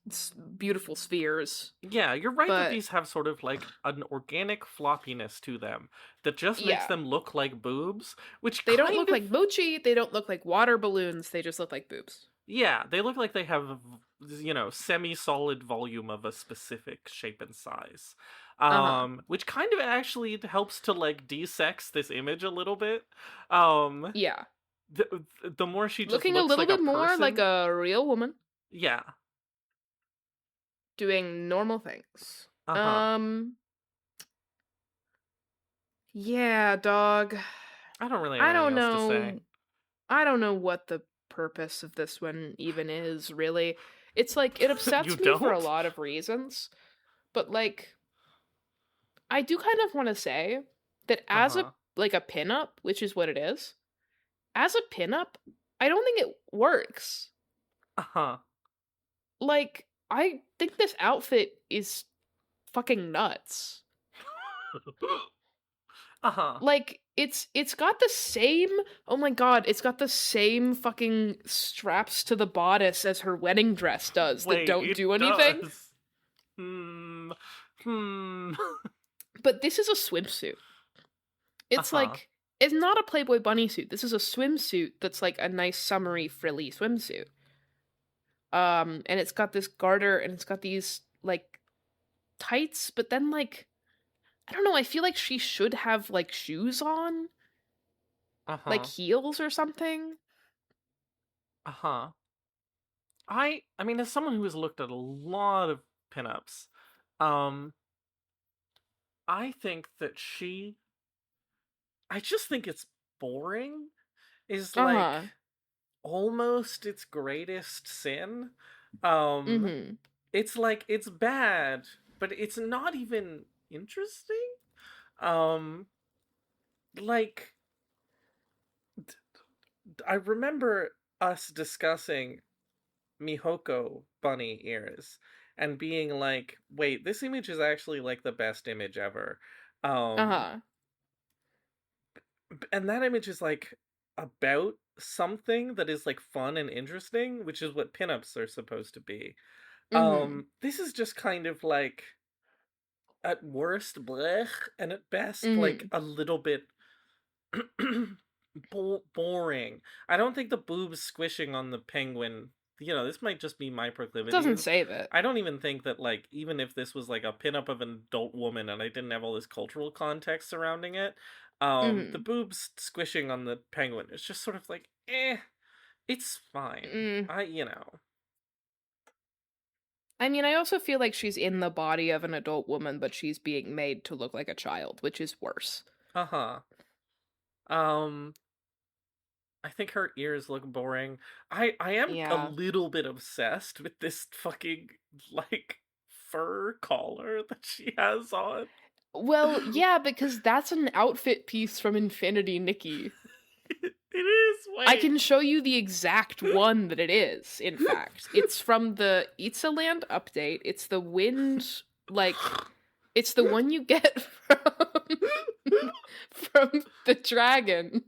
beautiful spheres. Yeah, you're right that these have sort of like an organic floppiness to them that just makes them look like boobs, which they don't look like mochi. They don't look like water balloons. They just look like boobs. Yeah, they look like they have, you know, semi-solid volume of a specific shape and size. Which kind of actually helps to, like, de-sex this image a little bit. Yeah. The more she just looking looks a little like bit more like a real woman. Yeah. Doing normal things. Yeah, dog. I don't really have anything else to say. I don't know what the purpose of this one even is, really. It's like, it upsets me for a lot of reasons. But, like, I do kind of want to say that as a pinup, which is what it is, as a pinup, I don't think it works. Like, I think this outfit is fucking nuts. Like, It's got the same, oh my god, it's got the same fucking straps to the bodice as her wedding dress does that Wait, don't it do anything. does. Hmm. But this is a swimsuit. It's like, it's not a Playboy bunny suit. This is a swimsuit that's like a nice summery frilly swimsuit. And it's got this garter and it's got these like tights, but then like, I don't know, I feel like she should have like shoes on, like heels or something. I mean, as someone who has looked at a lot of pinups, um, I think that I just think it's boring. Is like almost its greatest sin. It's like it's bad, but it's not even interesting. Like I remember us discussing Mihoko bunny ears and being like, wait, this image is actually like the best image ever. And that image is like about something that is like fun and interesting, which is what pinups are supposed to be. This is just kind of like at worst blech and at best like a little bit boring. I don't think the boobs squishing on the penguin, this might just be my proclivities. Doesn't save it. I don't even think that, like, even if this was like a pinup of an adult woman and I didn't have all this cultural context surrounding it, the boobs squishing on the penguin is just sort of like, it's fine. I mean, I also feel like she's in the body of an adult woman, but she's being made to look like a child, which is worse. I think her ears look boring. I am a little bit obsessed with this fucking, like, fur collar that she has on. Well, yeah, because that's an outfit piece from Infinity Nikki. It is. Wait. I can show you the exact one that it is, in fact. It's from the Itzaland update. It's the wind, like, it's the one you get from the dragon.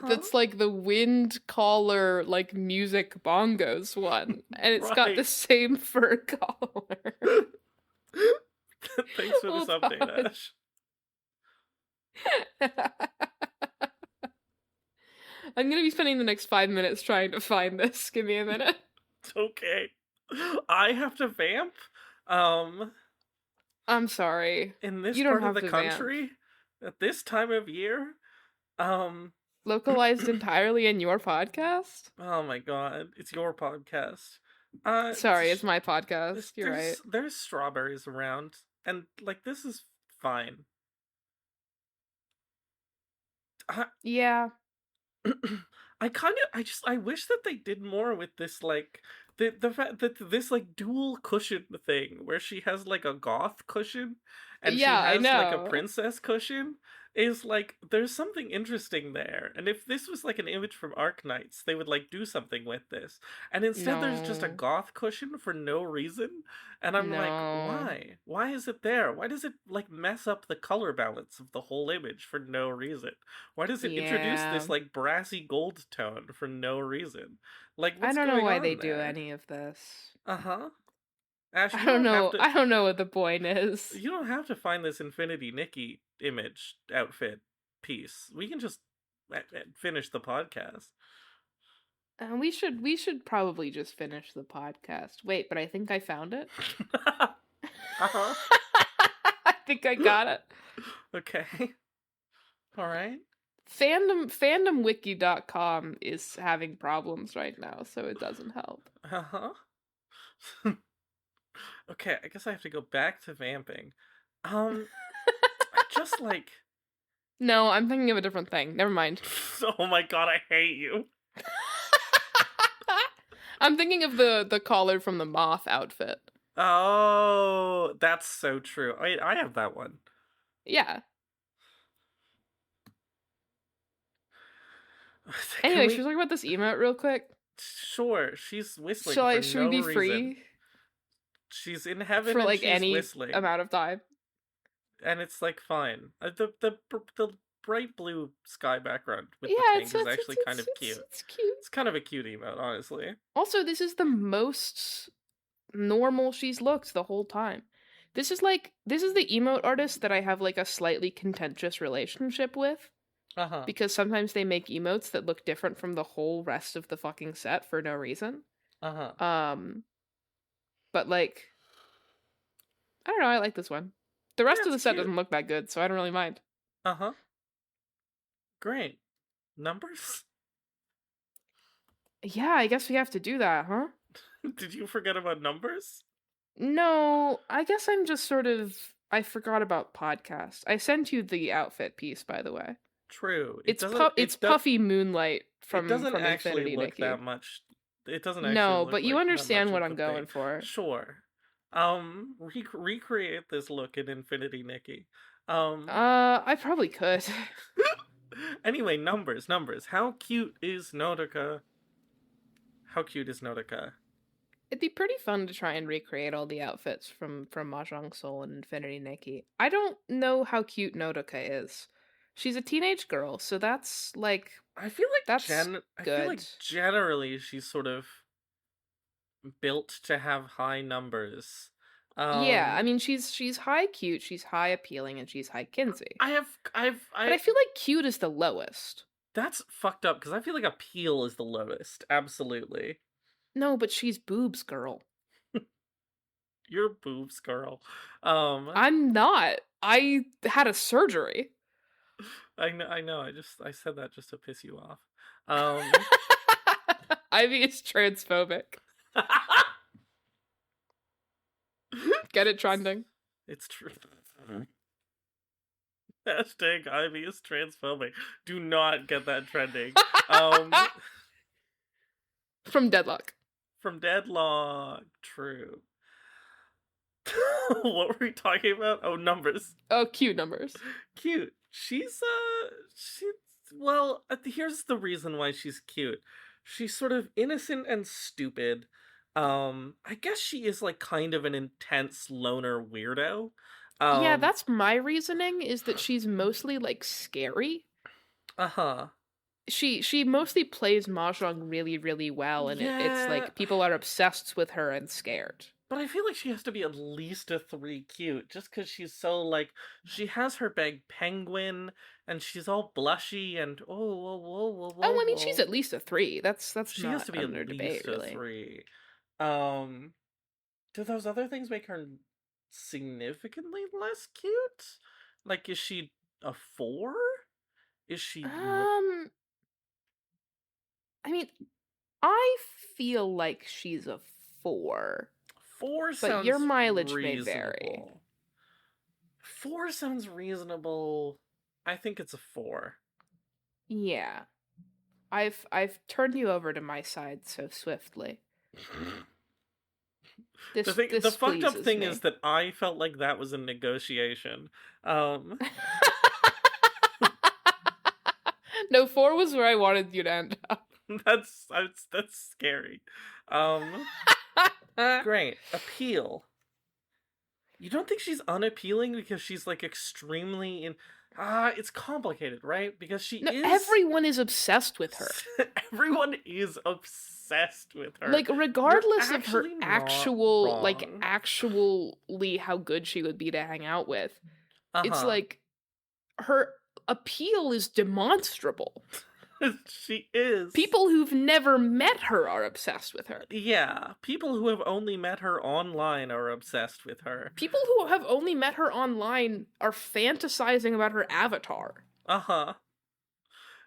That's like the wind collar, like music bongos one. And it's got the same fur collar. Thanks for this update, Ash. I'm gonna be spending the next 5 minutes trying to find this. Give me a minute. Okay. I have to vamp? I'm sorry. In this part of the country? At this time of year? Localized entirely in your podcast? Oh my god. It's your podcast. Sorry, it's my podcast. You're right. There's strawberries around. And, like, this is fine. Yeah. I wish that they did more with this, like, the fact that this, like, dual cushion thing, where she has, like, a goth cushion, and she has, like, a princess cushion, is, like, there's something interesting there. And if this was, like, an image from Arknights, they would, like, do something with this. And instead there's just a goth cushion for no reason, and I'm like, why? Why is it there? Why does it, like, mess up the color balance of the whole image for no reason? Why does it introduce this, like, brassy gold tone for no reason? Like, what's I don't know why they do any of this. Ash, I don't know. I don't know what the point is. You don't have to find this Infinity Nikki image outfit piece. We can just finish the podcast. We should probably just finish the podcast. Wait, but I think I found it. I think I got it. Okay. All right. Fandomwiki.com is having problems right now, so it doesn't help. Okay, I guess I have to go back to vamping. Just like... No, I'm thinking of a different thing. Never mind. Oh my god, I hate you. I'm thinking of the collar from the moth outfit. Oh, that's so true. I have that one. Yeah. Anyway, should we talk about this emote real quick? Sure, she's whistling should we be reason. Free? She's in heaven for and like she's any whistling. amount of time. And it's like fine. The bright blue sky background with Yeah, the pink is actually kind of cute. It's cute. It's kind of a cute emote, honestly. Also, this is the most normal she's looked the whole time. This is the emote artist that I have like a slightly contentious relationship with. Uh-huh. Because sometimes they make emotes that look different from the whole rest of the fucking set for no reason. Uh-huh. But like, I don't know, I like this one. The rest of the set cute. doesn't look that good, so I don't really mind. Uh-huh. Great. Numbers? Yeah, I guess we have to do that, huh? Did you forget about numbers? No, I guess I'm just I forgot about podcast. I sent you the outfit piece, by the way. True. It's puffy moonlight from it doesn't from actually Infinity look Nikki. that much. It doesn't actually No, look but you like understand that what much I'm of a going thing. for. Sure. Recreate this look in Infinity Nikki. I probably could. Anyway, numbers. How cute is Nodoka? It'd be pretty fun to try and recreate all the outfits from Mahjong Soul and Infinity Nikki. I don't know how cute Nodoka is. She's a teenage girl, so that's like I feel like that's I feel like good. generally she's sort of built to have high numbers. Yeah, I mean she's high cute, she's high appealing, and she's high Kinsey. But I feel like cute is the lowest. That's fucked up because I feel like appeal is the lowest. Absolutely. No, but she's boobs, girl. You're boobs, girl. I'm not. I had a surgery. I know. I said that just to piss you off. Ivy is transphobic. Get it trending. It's true. Hashtag Ivy is transphobic. Do not get that trending. From Deadlock. From Deadlock. True. What were we talking about? Oh, numbers. Oh, cute numbers. Cute. Here's the reason why she's cute. She's sort of innocent and stupid. I guess she is like kind of an intense loner weirdo. Yeah, that's my reasoning, is that she's mostly like scary. Uh-huh. She mostly plays Mahjong really, really well, and it's like people are obsessed with her and scared. But I feel like she has to be at least a 3 cute, just because she's so, like, she has her big penguin, and she's all blushy, and whoa. Oh, I mean, she's at least a 3. That's she not has to be under at debate, least a really. 3. Do those other things make her significantly less cute? Like, is she a 4? Is she... I mean, I feel like she's a 4. 4 sounds but your mileage reasonable. may vary. 4 sounds reasonable. I think it's a 4. Yeah. I've turned you over to my side so swiftly. The fucked up thing me. is that I felt like that was a negotiation. No, 4 was where I wanted you to end up. That's scary. Great. Appeal. You don't think she's unappealing because she's like extremely it's complicated, right? Because she is... Everyone is obsessed with her. Everyone is obsessed with her. Like, regardless of her actual, actually how good she would be to hang out with, it's like, her appeal is demonstrable. She is. People who've never met her are obsessed with her. Yeah, people who have only met her online are obsessed with her. People who have only met her online are fantasizing about her avatar. Uh-huh.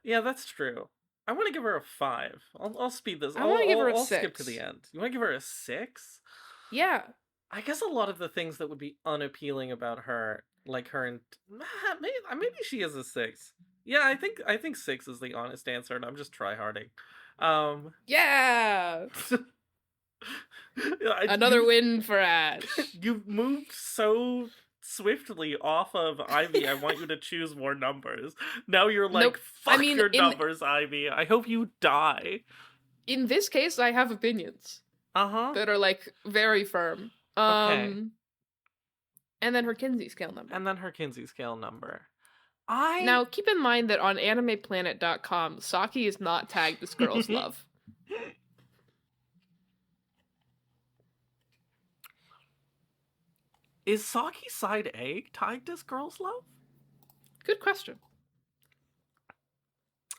Yeah, that's true. I want to give her a 5. I'll speed this. I want to give her a 6. I'll skip to the end. You want to give her a 6? Yeah. I guess a lot of the things that would be unappealing about her, like her... maybe she is a 6. Yeah, I think 6 is the honest answer, and I'm just tryharding. Yeah! Another win for Ash. You've moved so swiftly off of Ivy. I want you to choose more numbers. Now you're like, nope. Fuck your numbers, Ivy. I hope you die. In this case, I have opinions. Uh-huh. That are, like, very firm. Okay. And then her Kinsey scale number. Now, keep in mind that on animeplanet.com, Saki is not tagged as Girls Love. Is Saki side A tagged as Girls Love? Good question.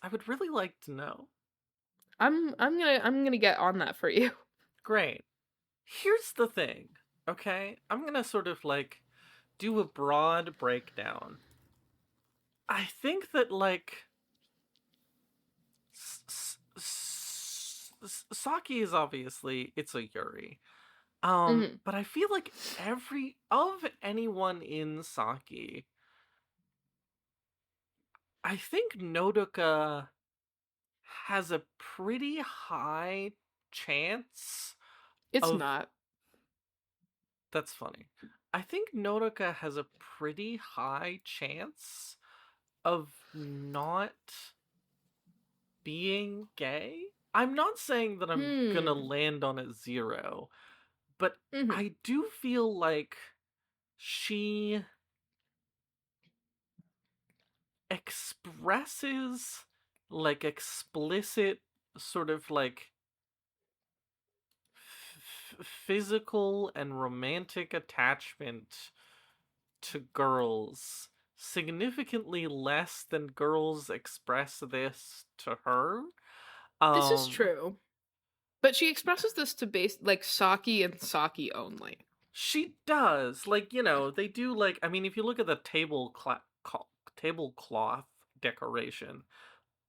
I would really like to know. I'm gonna get on that for you. Great. Here's the thing, okay? I'm gonna sort of like do a broad breakdown. I think that like Saki is obviously it's a Yuri. But I feel like anyone in Saki, I think Nodoka has a pretty high chance. It's not. That's funny. I think Nodoka has a pretty high chance of not being gay. I'm not saying that I'm gonna land on a 0, but I do feel like she expresses like explicit sort of like physical and romantic attachment to girls significantly less than girls express this to her. This is true. But she expresses this to Saki and Saki only. She does. Like, you know, they do like, I mean, if you look at the tablecloth decoration,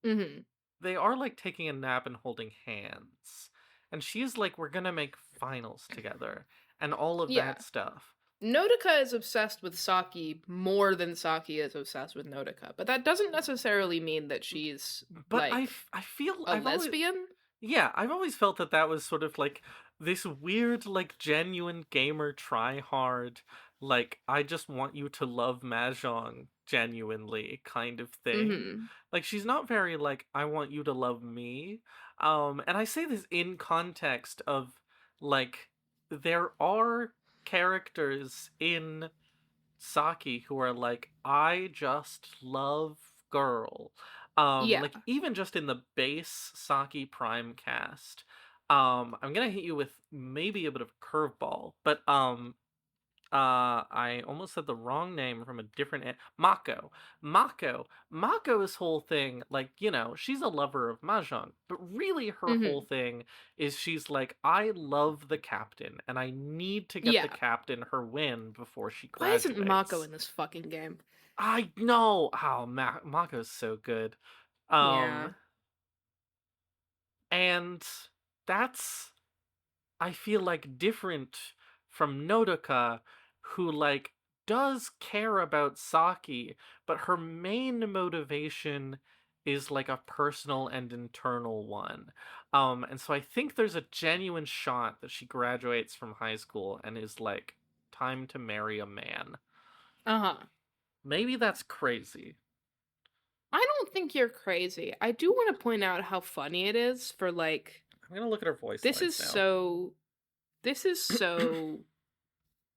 they are like taking a nap and holding hands. And she's like, we're gonna make finals together. And all of that stuff. Nodoka is obsessed with Saki more than Saki is obsessed with Nodoka. But that doesn't necessarily mean that she's, I feel a lesbian? I've always felt that was sort of like this weird, like, genuine gamer try-hard, like, I just want you to love Mahjong genuinely kind of thing. Like, she's not very, like, I want you to love me. And I say this in context of, like, there are characters in Saki who are like, I just love girl. Like, even just in the base Saki Prime cast, I'm gonna hit you with maybe a bit of a curveball, but I almost said the wrong name from a different Mako. Mako's whole thing, like, you know, she's a lover of Mahjong, but really her whole thing is she's like, I love the captain, and I need to get the captain her win before she graduates. Why isn't Mako in this fucking game? I know. Oh, Mako's so good. And that's, I feel like, different from Nodoka, who, like, does care about Saki, but her main motivation is, like, a personal and internal one. And so I think there's a genuine shot that she graduates from high school and is like, time to marry a man. Maybe that's crazy. I don't think you're crazy. I do want to point out how funny it is for, like... I'm gonna look at her voice. This is so,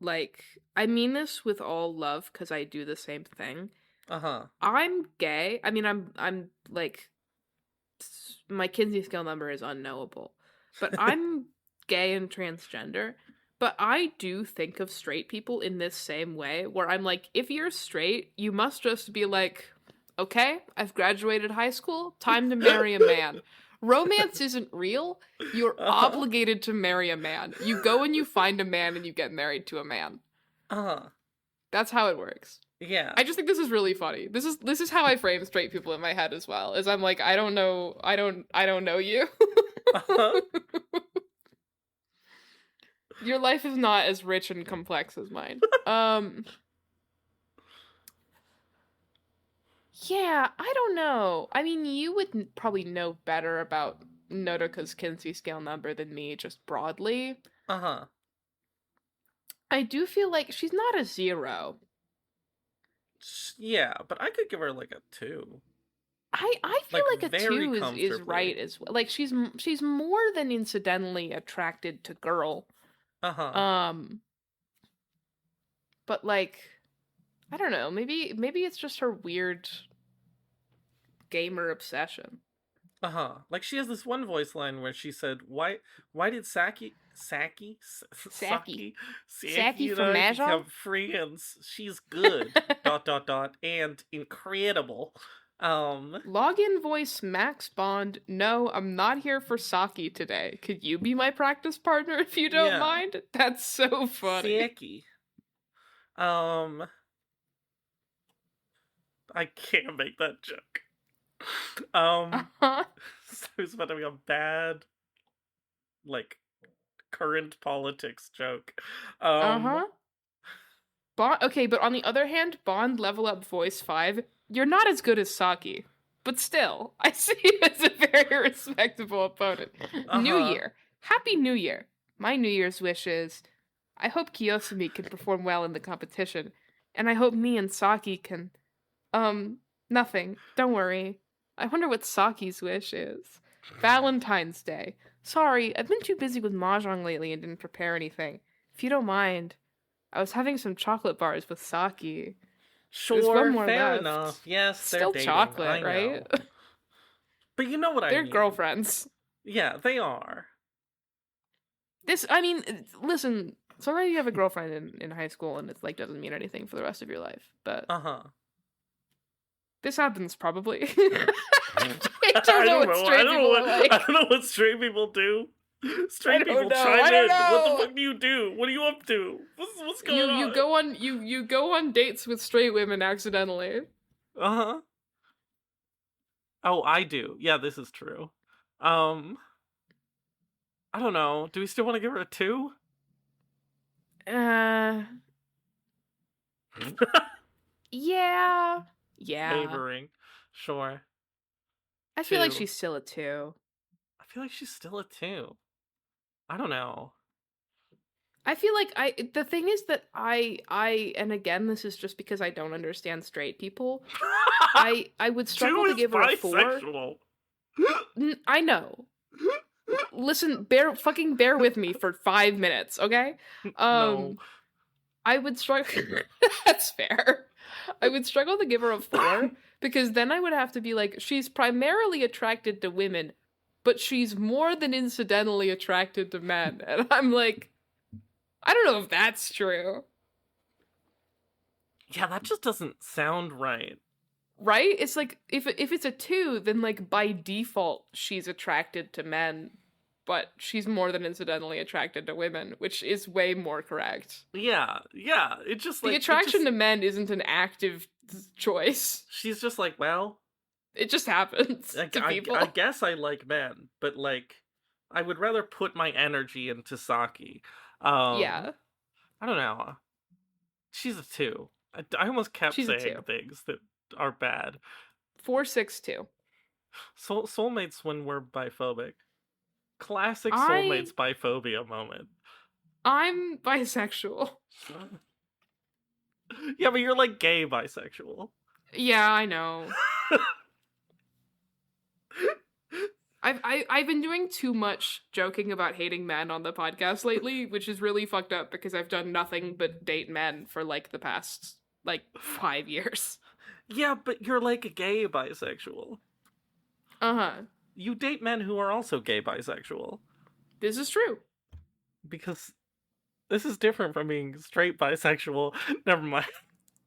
like, I mean this with all love, because I do the same thing. I'm gay. I mean, I'm, like, my Kinsey scale number is unknowable. But I'm gay and transgender. But I do think of straight people in this same way, where I'm like, if you're straight, you must just be like, okay, I've graduated high school, time to marry a man. Romance isn't real. You're obligated to marry a man. You go and you find a man and you get married to a man. That's how it works. Yeah. I just think this is really funny. This is how I frame straight people in my head as well. Is I'm like, I don't know you. Your life is not as rich and complex as mine. Yeah, I don't know. I mean, you would probably know better about Nodoka's Kinsey scale number than me, just broadly. I do feel like she's not a 0. Yeah, but I could give her like a 2. I feel like a 2 is right as well. Like, she's more than incidentally attracted to girl. But, like, I don't know. Maybe it's just her weird gamer obsession. Like she has this one voice line where she said, why did Saki Saki Saki from and I Mahjong? become friends? She's good. ... and incredible. Login voice Max Bond. No, I'm not here for Saki today. Could you be my practice partner if you don't mind? That's so funny. Saki. I can't make that joke. It's about to be a bad, like, current politics joke. Bond. Okay, but on the other hand, Bond level up voice 5. You're not as good as Saki, but still, I see you as a very respectable opponent. New Year. Happy New Year. My New Year's wish is, I hope Kiyosumi can perform well in the competition, and I hope me and Saki can... nothing. Don't worry. I wonder what Saki's wish is. Valentine's Day. Sorry, I've been too busy with Mahjong lately and didn't prepare anything. If you don't mind, I was having some chocolate bars with Saki. Sure, fair left. enough. Yes, Still they're dating, chocolate, right? But you know what I mean. They're girlfriends. Yeah, they are. Listen, sometimes you have a girlfriend in high school and it's like doesn't mean anything for the rest of your life. But this happens probably. I don't know what straight people are like. I don't know what straight people do. Straight people chime in. What the fuck do you do? What are you up to? What's going on? You go on dates with straight women accidentally. Oh, I do. Yeah, this is true. I don't know. Do we still want to give her a 2? Yeah. Neighboring. Sure. I feel like she's still a 2. I feel like she's still a 2. I don't know. I feel like the thing is that I and again this is just because I don't understand straight people. I would struggle to give her a 4. I know. Listen, bear with me for 5 minutes, okay? No. I would struggle. That's fair. I would struggle to give her a 4 because then I would have to be like, she's primarily attracted to women, but she's more than incidentally attracted to men. And I'm like, I don't know if that's true. Yeah, that just doesn't sound right. Right? It's like, if it's a 2, then like by default, she's attracted to men, but she's more than incidentally attracted to women, which is way more correct. Yeah. It just like... The attraction to men isn't an active choice. She's just like, well... It just happens to people. I guess I like men, but like, I would rather put my energy into Saki. Yeah. I don't know. She's a 2. I almost kept saying things that are bad. 462. Soulmates when we're biphobic. Classic soulmates biphobia moment. I'm bisexual. Yeah, but you're like gay bisexual. Yeah, I know. I've been doing too much joking about hating men on the podcast lately, which is really fucked up because I've done nothing but date men for like the past 5 years. Yeah, but you're like a gay bisexual. You date men who are also gay bisexual. This is true. Because this is different from being straight bisexual. Never mind.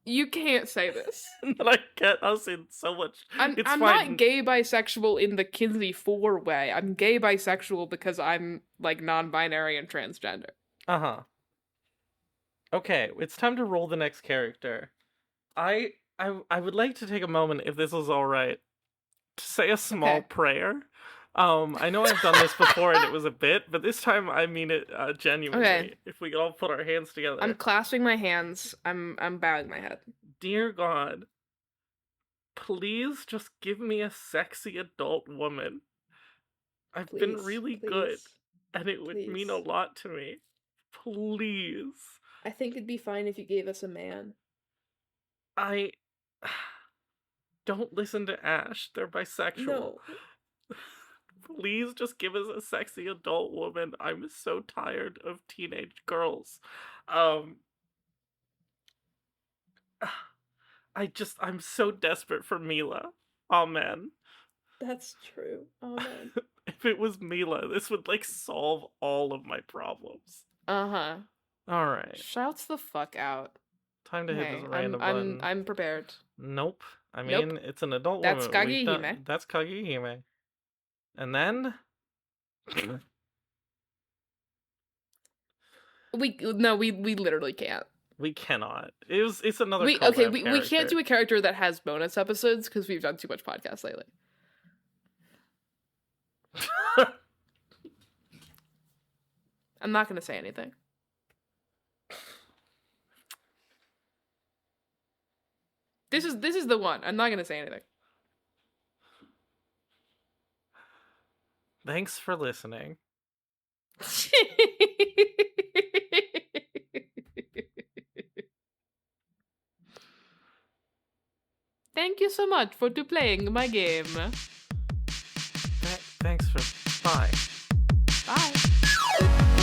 You can't say this. But I get us in so much. I'm not gay bisexual in the Kinsey 4 way. I'm gay bisexual because I'm like non-binary and transgender. Okay, it's time to roll the next character. I would like to take a moment, if this is all right, to say a small prayer. I know I've done this before and it was a bit, but this time I mean it genuinely. Okay. If we could all put our hands together. I'm clasping my hands. I'm bowing my head. Dear God, please just give me a sexy adult woman. I've been really good, and it would mean a lot to me. Please. I think it'd be fine if you gave us a man. Don't listen to Ash. They're bisexual. No. Please just give us a sexy adult woman. I'm so tired of teenage girls. I'm so desperate for Mila. Oh man. That's true. Oh man. If it was Mila, this would like solve all of my problems. Uh-huh. Alright. Shouts the fuck out. Time to hit Okay, this random button. I'm prepared. Nope. I Nope. mean, it's an adult That's woman. We've done- Kagehime. That's Kagehime. And then... We literally can't. we cannot. It's another We collab can't character. do a character that has bonus episodes because we've done too much podcast lately. I'm not gonna say anything. This is the one. I'm not gonna say anything. Thanks for listening. Thank you so much for playing my game. Thanks for... Bye. Bye.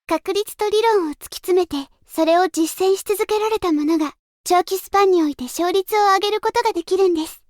確率と理論を突き詰めて、それを実践し続けられた者が、長期スパンにおいて勝率を上げることができるんです。